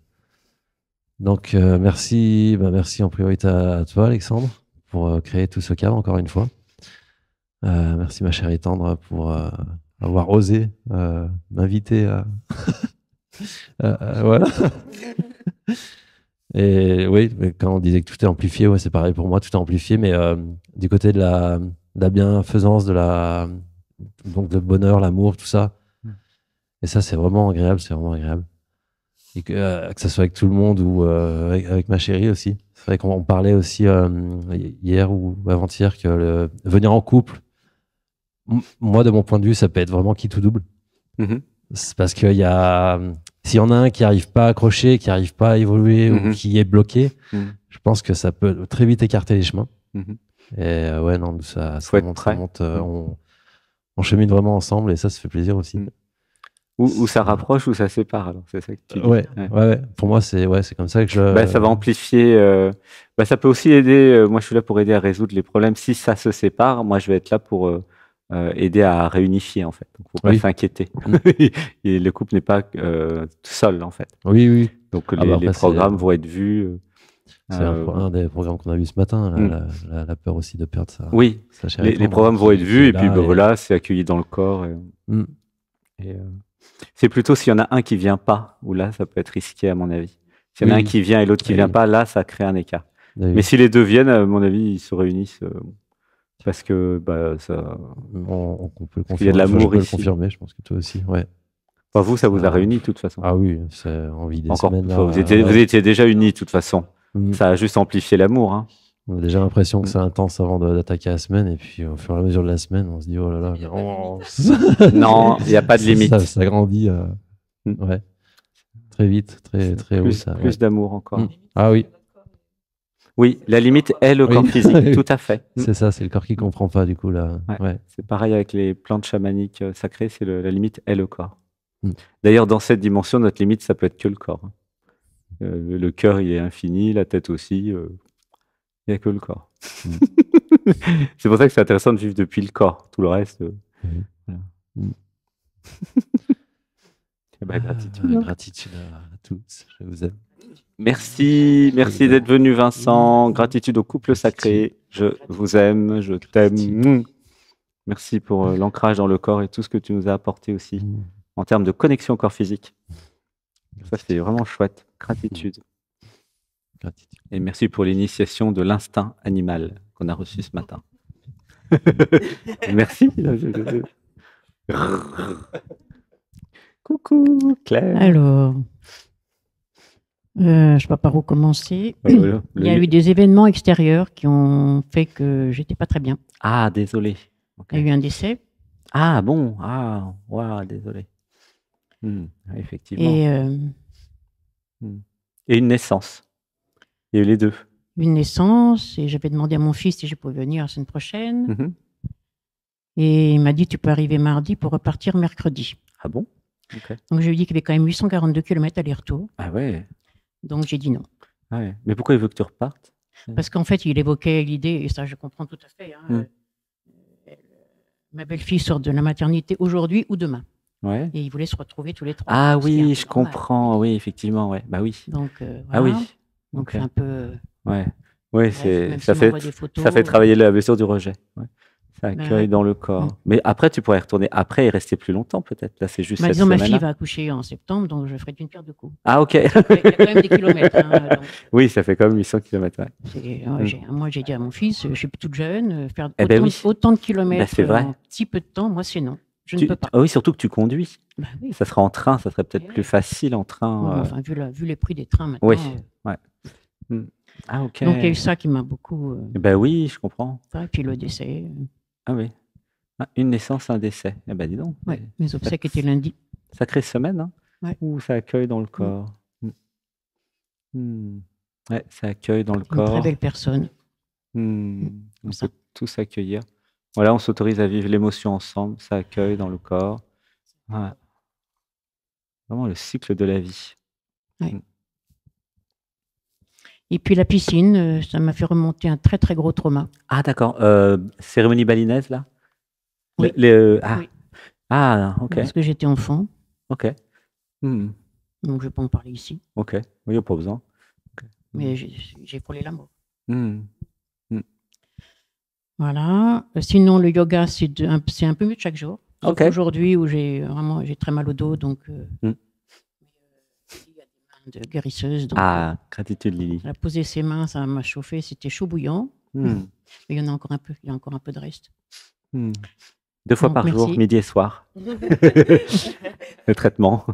Donc, merci en priorité à toi, Alexandre, pour créer tout ce cadre, encore une fois. Merci, ma chérie tendre, pour avoir osé m'inviter à... voilà. Et oui, quand on disait que tout est amplifié, ouais, c'est pareil pour moi, tout est amplifié, mais du côté de la bienfaisance, donc le bonheur, l'amour, tout ça. Et ça, c'est vraiment agréable, Et que ça soit avec tout le monde ou avec ma chérie aussi. C'est vrai qu'on parlait aussi hier ou avant-hier que venir en couple, moi, de mon point de vue, ça peut être vraiment quitte ou double. C'est parce qu'il y a... S'il y en a un qui n'arrive pas à accrocher, qui n'arrive pas à évoluer ou qui est bloqué, je pense que ça peut très vite écarter les chemins. Et ouais, non, ça monte, on chemine vraiment ensemble et ça fait plaisir aussi. Ou ça rapproche ou ça sépare, alors c'est ça que tu dis. Ouais. Pour moi, c'est comme ça que ça va amplifier. Ça peut aussi aider. Moi, je suis là pour aider à résoudre les problèmes. Si ça se sépare, moi, je vais être là pour aider à réunifier, en fait. Donc, faut pas s'inquiéter. Et le couple n'est pas tout seul, en fait. Oui. Donc, les programmes vont être vus. C'est un des programmes qu'on a vu ce matin, la peur aussi de perdre ça. Oui, les programmes vont être vus et puis voilà, c'est accueilli dans le corps. C'est plutôt s'il y en a un qui vient pas, où là, ça peut être risqué, à mon avis. S'il y en a un qui vient et l'autre qui vient pas, là, ça crée un écart. Mais si les deux viennent, à mon avis, ils se réunissent parce que ça... on peut le confirmer. Il y a de l'amour ici. Je peux le confirmer, je pense que toi aussi, ouais. Enfin, vous, ça vous a réunis, de toute façon. Ah oui, c'est envie des encore semaines. Là, vous étiez déjà unis, de toute façon. Ça a juste amplifié l'amour. Hein. On a déjà l'impression que c'est intense avant d'attaquer la semaine, et puis au fur et à mesure de la semaine, on se dit oh là là. Non, il n'y a pas de limite. Ça grandit ouais. Très vite, très haut. Plus d'amour encore. Ah oui. Oui, la limite est le corps physique, tout à fait. C'est ça, c'est le corps qui ne comprend pas du coup. Là. Ouais. C'est pareil avec les plantes chamaniques sacrées, la limite est le corps. D'ailleurs, dans cette dimension, notre limite, ça peut être que le corps. Le cœur, il est infini, la tête aussi. Il n'y a que le corps. C'est pour ça que c'est intéressant de vivre depuis le corps. Tout le reste. Voilà. Gratitude à tous. Je vous aime. Merci d'être venu, Vincent. Gratitude au couple sacré. Je vous aime, je t'aime. Merci pour l'ancrage dans le corps et tout ce que tu nous as apporté aussi en termes de connexion corps physique. Ça, c'est vraiment chouette. Gratitude. Et merci pour l'initiation de l'instinct animal qu'on a reçu ce matin. Merci. Coucou, Claire. Alors, je ne sais pas par où commencer. Il y a eu des événements extérieurs qui ont fait que j'étais pas très bien. Ah, désolé. Il y a eu un décès. Ah bon. Ah, wow, désolé. Effectivement. Et une naissance. Il y a eu les deux. Une naissance, et j'avais demandé à mon fils si je pouvais venir la semaine prochaine. Et il m'a dit, tu peux arriver mardi pour repartir mercredi. Ah bon? Donc je lui ai dit qu'il y avait quand même 842 km aller-retour. Ah ouais. Donc j'ai dit non. Ah ouais. Mais pourquoi il veut que tu repartes? Parce qu'en fait, il évoquait l'idée, et ça je comprends tout à fait, ma belle-fille sort de la maternité aujourd'hui ou demain. Ouais. Et ils voulaient se retrouver tous les trois. Ah oui, je comprends. Oui, effectivement. Ouais. Bah oui. Donc, voilà. Ah oui. Donc c'est un peu... Ouais. Ouais, ça fait travailler la blessure du rejet. Ouais. Ça accueille dans le corps. Mais après, tu pourrais retourner après et rester plus longtemps, peut-être. Là, c'est juste cette disons, semaine. Ma fille va accoucher en septembre, donc je ferai d'une pierre deux coups. Ah, ok. Il y a quand même des kilomètres. Donc... Oui, ça fait quand même 800 km. Ouais. Moi, j'ai dit à mon fils, je suis toute jeune, faire autant de kilomètres en si peu de temps, moi, c'est non. Je ne peux pas. Oui, surtout que tu conduis. Bah, oui. Ça sera en train, ça serait peut-être plus facile en train. Enfin, vu les prix des trains maintenant. Oui. Ouais. Ah, ok. Donc, il y a eu ça qui m'a beaucoup. Ben oui, je comprends. Et puis le décès. Ah oui. Une naissance, un décès. Eh ben dis donc. Ouais, mes obsèques étaient lundi. Sacrée semaine, hein, où ça accueille dans le corps. Ouais, ça accueille dans le corps. Une très belle personne. On peut tous accueillir. Voilà, on s'autorise à vivre l'émotion ensemble. Ça accueille dans le corps. Ouais. Vraiment le cycle de la vie. Ouais. Et puis la piscine, ça m'a fait remonter un très très gros trauma. Ah d'accord. Cérémonie balinaise là? Oui. Oui. Ah, ok. Parce que j'étais enfant. Ok. Donc, je ne vais pas en parler ici. Ok. Oui, il n'y a pas besoin. Okay. Mais j'ai frôlé la mort. Voilà. Sinon, le yoga, c'est un peu mieux chaque jour. Sauf aujourd'hui, où j'ai très mal au dos, donc il y a des mains de guérisseuses. Donc, gratitude, Lily. Elle a posé ses mains, ça m'a chauffé, c'était chaud bouillant. Mais il y en a encore un peu, il y a encore un peu de reste. 2 fois par jour, midi et soir. Le traitement.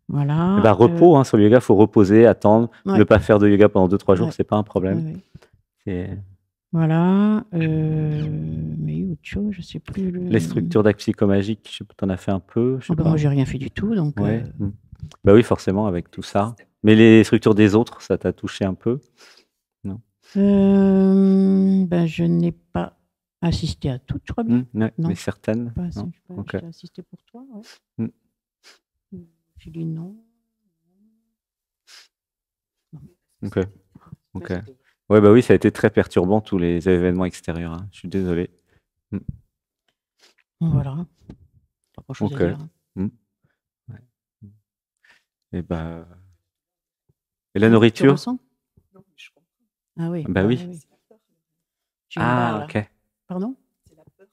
Voilà. Repos, sur le yoga, il faut reposer, attendre, ne pas faire de yoga pendant 2-3 jours, c'est pas un problème. Voilà. Mais autre chose, je sais plus. Les structures d'actes psychomagiques, je sais pas, t'en as fait un peu. Moi, j'ai rien fait du tout, donc. Bah oui, forcément, avec tout ça. Mais les structures des autres, ça t'a touché un peu? Non. Je n'ai pas assisté à toutes, je crois bien. Non, mais certaines. J'ai assisté pour toi, ouais. J'ai dit non. Ok. Ouais, bah oui, ça a été très perturbant, tous les événements extérieurs. Je suis désolé. Voilà. Pas grand-chose à dire. Et la nourriture? Ah oui. Bah oui. Ok. Pardon? C'est la peur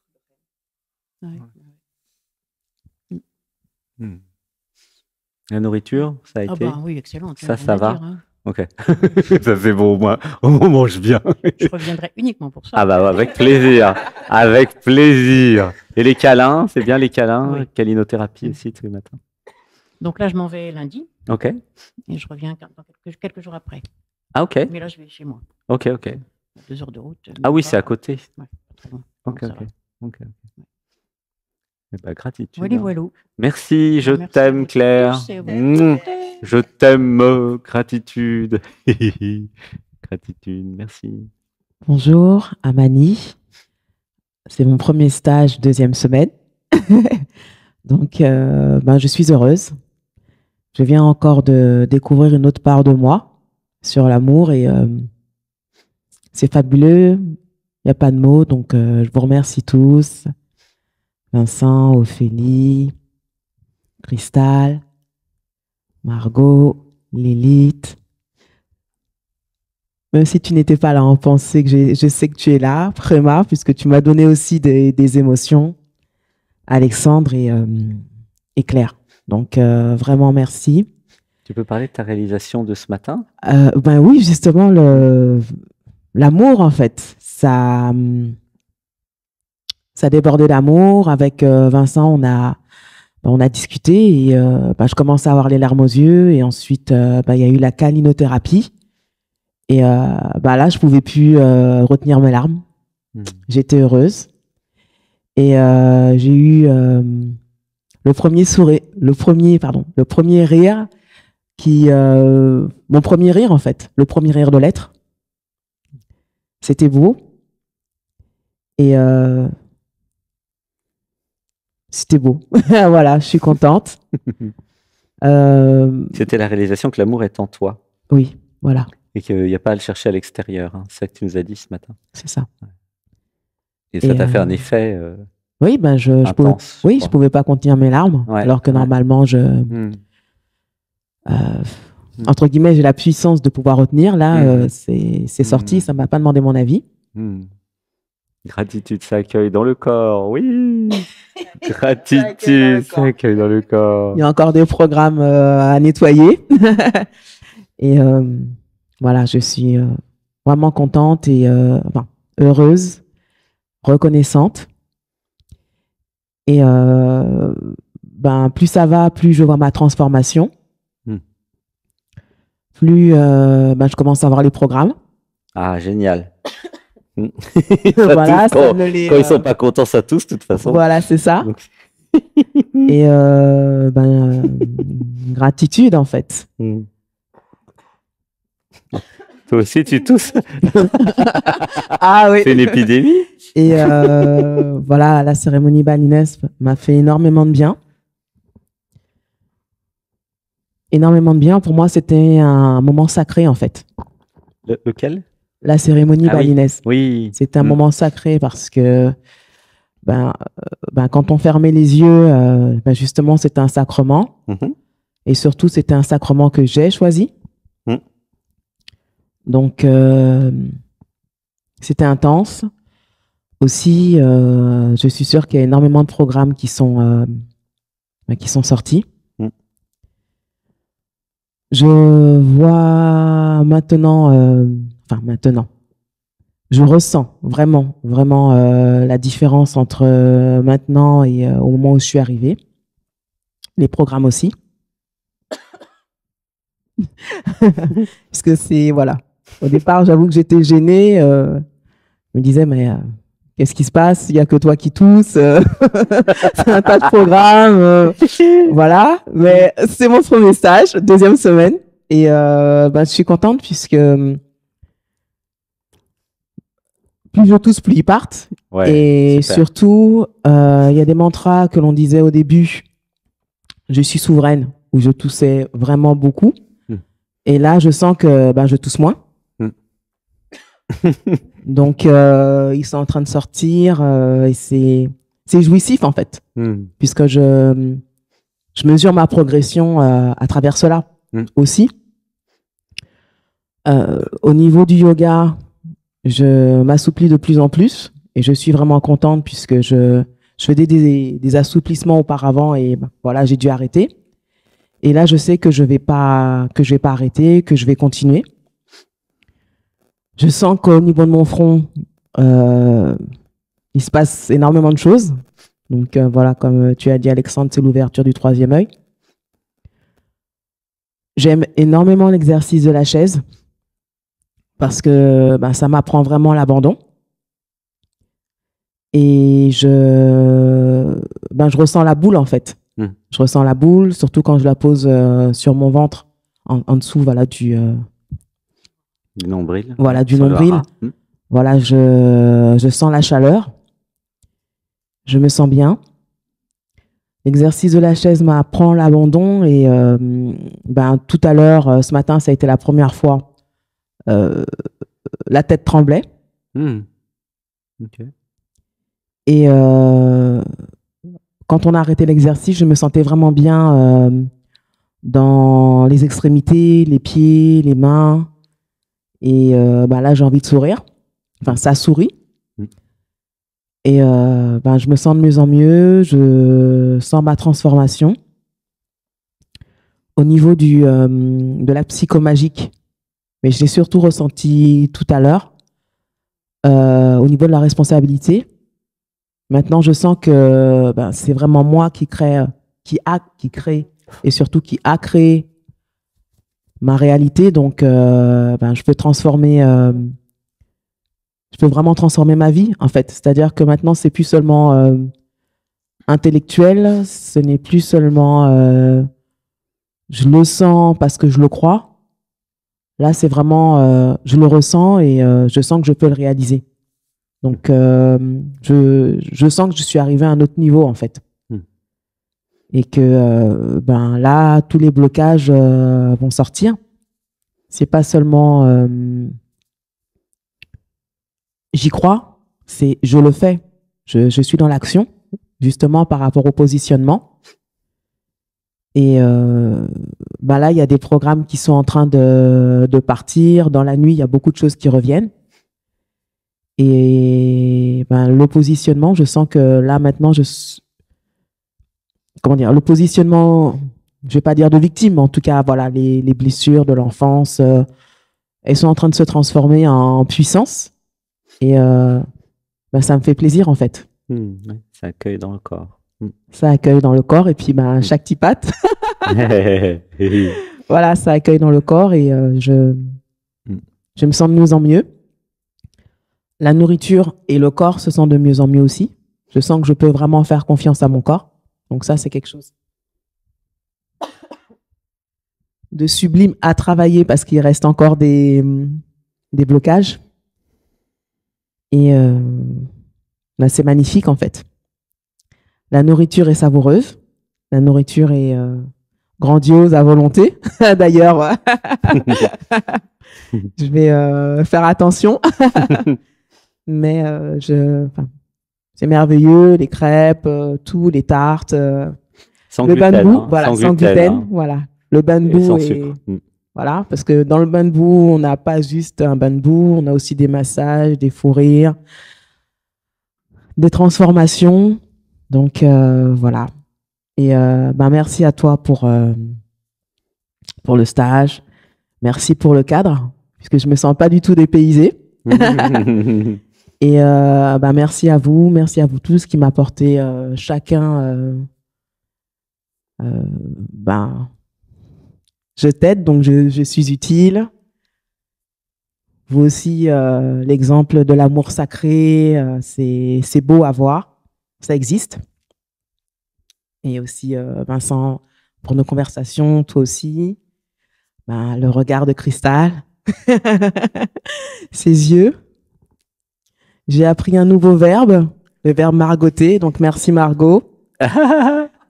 de rien. La nourriture, ça a été? Oui, excellent. Ça va? Dire, hein. Ok. Ça c'est bon, au moins on mange bien. Je reviendrai uniquement pour ça. Avec plaisir. Avec plaisir. Et les câlins, c'est bien les câlins? Oui. Câlinothérapie aussi tous les matins. Donc là, je m'en vais lundi. Ok. Et je reviens quelques jours après. Ah, ok. Mais là, je vais chez moi. Ok. 2 heures de route. Oui, c'est à côté. Ouais, pas très loin. Ok. Gratitude. Voilà. Merci, je t'aime, Claire. Je t'aime, gratitude. Gratitude, merci. Bonjour, Amani. C'est mon premier stage, 2e semaine. Donc, je suis heureuse. Je viens encore de découvrir une autre part de moi sur l'amour et c'est fabuleux. Il n'y a pas de mots, donc je vous remercie tous. Vincent, Ophélie, Cristal, Margot, Lilith. Même si tu n'étais pas là en pensée, je sais que tu es là, Préma, puisque tu m'as donné aussi des émotions. Alexandre et Claire. Donc, vraiment, merci. Tu peux parler de ta réalisation de ce matin? Oui, justement, l'amour, en fait, ça débordait d'amour. Avec Vincent, on a discuté et je commençais à avoir les larmes aux yeux. Et ensuite, il y a eu la câlinothérapie. Et là, je ne pouvais plus retenir mes larmes. J'étais heureuse. Et j'ai eu le premier rire mon premier rire, en fait, le premier rire de l'être. C'était beau. Et c'était beau. Voilà, je suis contente. C'était la réalisation que l'amour est en toi. Oui, voilà. Et qu'il n'y a pas à le chercher à l'extérieur. C'est ça que tu nous as dit ce matin. C'est ça. Et ça t'a fait un effet oui, je pouvais pas contenir mes larmes, alors que normalement, entre guillemets, j'ai la puissance de pouvoir retenir. Là, c'est sorti, ça ne m'a pas demandé mon avis. Gratitude s'accueille dans le corps, oui. Gratitude s'accueille dans le corps. Il y a encore des programmes à nettoyer. Et voilà, je suis vraiment contente et heureuse, reconnaissante. Et plus ça va, plus je vois ma transformation. Plus je commence à voir les programmes. Ah, génial. Voilà, quand ils ne sont pas contents, ça tousse de toute façon. Voilà, c'est ça. Et gratitude, en fait. Toi aussi, tu tousses. Ah oui. C'est une épidémie. Et voilà, la cérémonie Balinès m'a fait énormément de bien. Énormément de bien. Pour moi, c'était un moment sacré, en fait. Lequel? La cérémonie Balinès. Oui. C'était un moment sacré parce que quand on fermait les yeux, justement, c'était un sacrement. Et surtout, c'était un sacrement que j'ai choisi. Donc, c'était intense. Aussi, je suis sûre qu'il y a énormément de programmes qui sont sortis. Je vois maintenant, je ressens vraiment la différence entre maintenant et au moment où je suis arrivée. Les programmes aussi. Parce que c'est, voilà. Au départ, j'avoue que j'étais gênée. Je me disais, mais qu'est-ce qui se passe? Il n'y a que toi qui tousse. C'est un tas de programmes. Voilà. Mais c'est mon premier stage, 2e semaine. Et je suis contente puisque plus je tousse, plus ils partent. Ouais, et super. Surtout, il y a des mantras que l'on disait au début. Je suis souveraine, où je toussais vraiment beaucoup. Et là, je sens que je tousse moins. Donc, ils sont en train de sortir et c'est jouissif, en fait. Puisque je mesure ma progression à travers cela aussi. Au niveau du yoga, je m'assouplis de plus en plus et je suis vraiment contente puisque je faisais des assouplissements auparavant et voilà, j'ai dû arrêter. Et là, je sais que je vais pas arrêter, que je vais continuer. Je sens qu'au niveau de mon front, il se passe énormément de choses. Donc voilà, comme tu as dit, Alexandre, c'est l'ouverture du 3e œil. J'aime énormément l'exercice de la chaise parce que ça m'apprend vraiment l'abandon. Et je ressens la boule, en fait. Je ressens la boule, surtout quand je la pose sur mon ventre, en dessous, voilà, du nombril. Voilà, du nombril. Voilà, je sens la chaleur. Je me sens bien. L'exercice de la chaise m'apprend l'abandon et tout à l'heure, ce matin, ça a été la première fois, la tête tremblait. Okay. Et quand on a arrêté l'exercice, je me sentais vraiment bien dans les extrémités, les pieds, les mains. Et là, j'ai envie de sourire. Enfin, ça sourit. Et je me sens de mieux en mieux. Je sens ma transformation. Au niveau de la psychomagique, mais je l'ai surtout ressenti tout à l'heure, au niveau de la responsabilité. Maintenant, je sens que c'est vraiment moi qui crée et surtout qui a créé ma réalité. Donc, je peux vraiment transformer ma vie, en fait. C'est-à-dire que maintenant, c'est plus seulement intellectuel, ce n'est plus seulement je le sens parce que je le crois. Là, c'est vraiment je le ressens et je sens que je peux le réaliser. Donc, je sens que je suis arrivée à un autre niveau, en fait. Et que là, tous les blocages vont sortir. C'est pas seulement j'y crois, c'est je le fais. Je suis dans l'action, justement par rapport au positionnement. Et là, il y a des programmes qui sont en train de partir. Dans la nuit, il y a beaucoup de choses qui reviennent. Et le positionnement, je sens que là, maintenant, le positionnement, je vais pas dire de victime, mais en tout cas, voilà, les blessures de l'enfance, elles sont en train de se transformer en puissance. Et ça me fait plaisir, en fait. Ça accueille dans le corps. Ça accueille dans le corps, et puis chaque petite patte. Voilà, ça accueille dans le corps, et je me sens de mieux en mieux. La nourriture et le corps se sentent de mieux en mieux aussi. Je sens que je peux vraiment faire confiance à mon corps. Donc ça, c'est quelque chose de sublime à travailler parce qu'il reste encore des blocages. Et c'est magnifique, en fait. La nourriture est savoureuse. La nourriture est grandiose à volonté. D'ailleurs, je vais faire attention. Mais C'est merveilleux, les crêpes, tout, les tartes. Sans le gluten, bambou, hein, voilà, sans gluten, hein. voilà. Le bambou sans est... sucre. Voilà, parce que dans le bambou, on n'a pas juste un bambou, on a aussi des massages, des fous rires, des transformations. Donc, voilà. Et merci à toi pour le stage. Merci pour le cadre, puisque je ne me sens pas du tout dépaysée. Et merci à vous tous qui m'apportez chacun. Je t'aide, donc je suis utile. Vous aussi, l'exemple de l'amour sacré, c'est beau à voir, ça existe. Et aussi, Vincent, pour nos conversations, toi aussi, le regard de cristal, ses yeux. J'ai appris un nouveau verbe, le verbe margoter, donc merci Margot.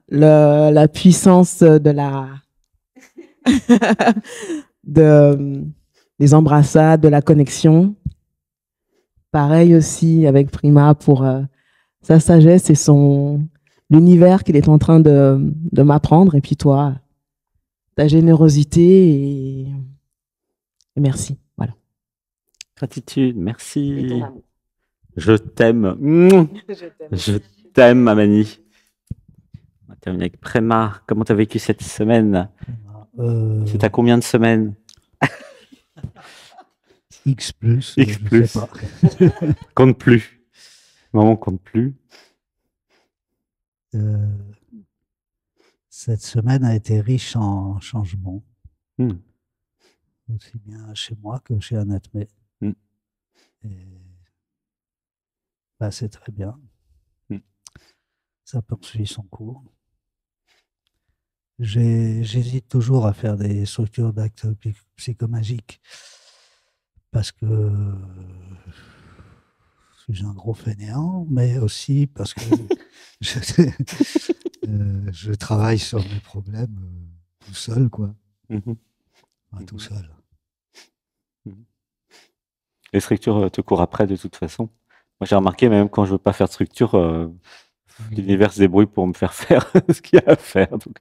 La puissance de des embrassades, de la connexion. Pareil aussi avec Prima pour sa sagesse et l'univers qu'il est en train de m'apprendre. Et puis toi, ta générosité et merci. Voilà. Gratitude, merci. Je t'aime. Je t'aime, Amani. On va terminer avec Prema. Comment tu as vécu cette semaine? C'est à combien de semaines? X plus. X plus. Compte plus. Maman compte plus. Cette semaine a été riche en changements. Aussi bien chez moi que chez Anatmé. C'est très bien. Ça poursuit son cours. J'hésite toujours à faire des structures d'actes psychomagiques parce que je suis un gros fainéant, mais aussi parce que je travaille sur mes problèmes tout seul, quoi. Tout seul. Les structures te courent après de toute façon. Moi, j'ai remarqué, même quand je veux pas faire de structure, l'univers se débrouille pour me faire faire ce qu'il y a à faire. Donc.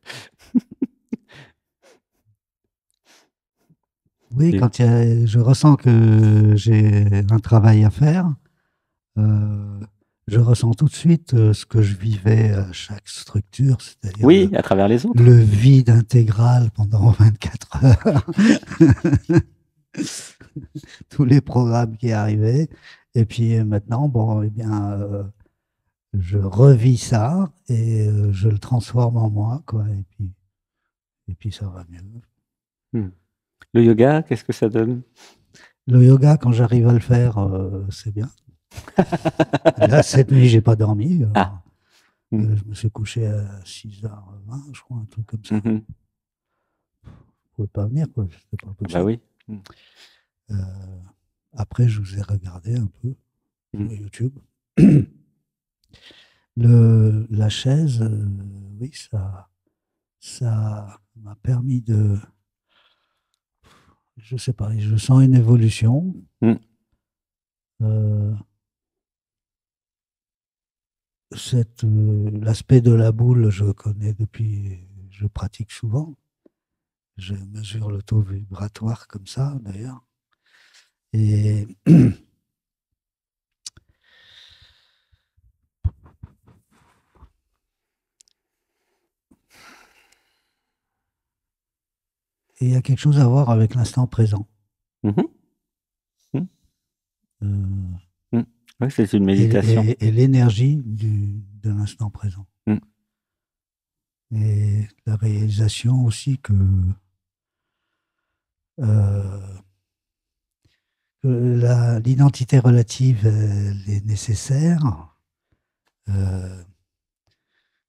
Oui, quand je ressens que j'ai un travail à faire, je ressens tout de suite ce que je vivais à chaque structure, c'est-à-dire à travers les autres. Le vide intégral pendant 24 heures. Tous les programmes qui arrivaient. Et puis maintenant, je revis ça et je le transforme en moi, quoi. Et puis ça va mieux. Le yoga, qu'est-ce que ça donne? Le yoga, quand j'arrive à le faire, c'est bien. Là, cette nuit, j'ai pas dormi. Je me suis couché à 6h20, je crois, un truc comme ça. Je ne pouvais pas venir, quoi. C'était pas possible. Bah oui. Après, je vous ai regardé un peu sur YouTube. La chaise, oui, ça m'a permis de... Je sais pas, je sens une évolution. L'aspect de la boule, je connais je pratique souvent. Je mesure le taux vibratoire comme ça, d'ailleurs. Et il y a quelque chose à voir avec l'instant présent. Oui, c'est une méditation. Et l'énergie de l'instant présent. Et la réalisation aussi que l'identité relative, elle est nécessaire.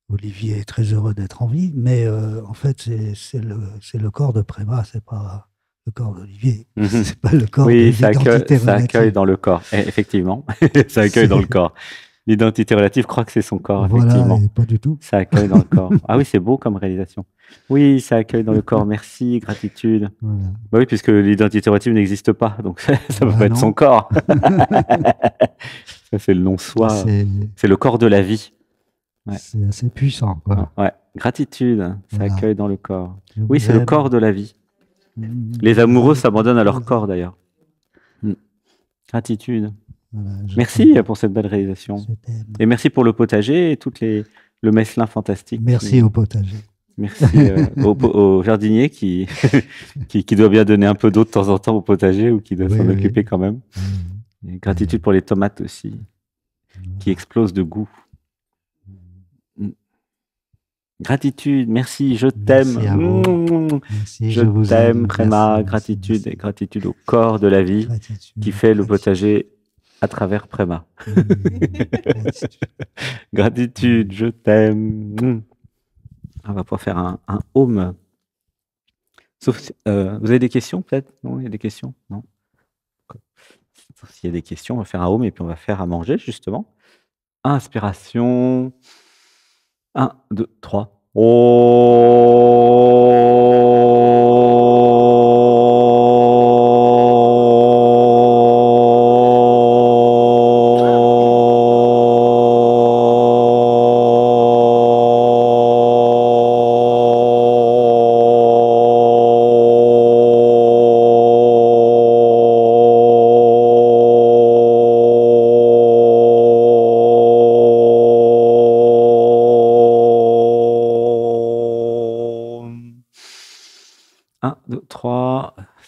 Olivier est très heureux d'être en vie, mais en fait, c'est le corps de Préma, c'est pas le corps d'Olivier. C'est pas le corps de l'identité relative. Ça accueille dans le corps, effectivement. Ça accueille dans le corps. L'identité relative croit que c'est son corps, effectivement. Voilà, pas du tout. Ça accueille dans le corps. Ah oui, c'est beau comme réalisation. Oui, ça accueille dans le corps. Merci, gratitude. Voilà. Bah oui, puisque l'identité relative n'existe pas, donc ça peut pas être son corps. Ça, c'est le non-soi. C'est le corps de la vie. Ouais. C'est assez puissant, quoi. Ouais. Gratitude, ça accueille dans le corps. Oui, c'est le corps de la vie. Les amoureux s'abandonnent à leur corps, d'ailleurs. Gratitude. Voilà, merci pour cette belle réalisation. Et merci pour le potager et le messelin fantastique. Merci au potager. Merci au jardinier qui doit bien donner un peu d'eau de temps en temps au potager ou qui doit s'en occuper quand même. Et gratitude pour les tomates aussi, qui explosent de goût. Gratitude, merci, je t'aime. Je t'aime, Préma. Gratitude et gratitude au corps de la vie qui fait le potager à travers Préma. Gratitude, je t'aime. On va pouvoir faire un home. Sauf, vous avez des questions peut-être? Non, il y a des questions? Non. S'il y a des questions, on va faire un home et puis on va faire à manger justement. Inspiration. 1, 2, 3.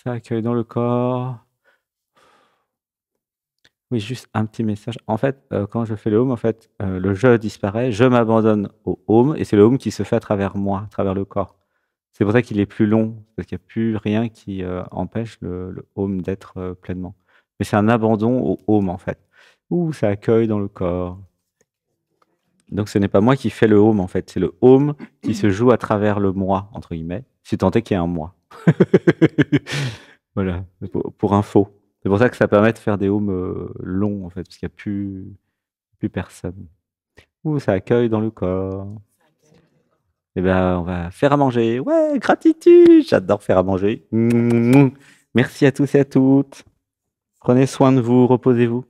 Ça accueille dans le corps. Oui, juste un petit message. En fait, quand je fais le home, en fait, le je disparaît, je m'abandonne au home, et c'est le home qui se fait à travers moi, à travers le corps. C'est pour ça qu'il est plus long, parce qu'il n'y a plus rien qui empêche le home d'être pleinement. Mais c'est un abandon au home, en fait. Ouh, ça accueille dans le corps. Donc ce n'est pas moi qui fais le home, en fait. C'est le home qui se joue à travers le moi, entre guillemets, si tant est qu'il y a un moi. Voilà, pour info. C'est pour ça que ça permet de faire des homes longs, en fait, parce qu'il n'y a plus personne. Ouh, ça accueille dans le corps. Eh bien, on va faire à manger. Ouais, gratitude, j'adore faire à manger. Merci à tous et à toutes. Prenez soin de vous, reposez-vous.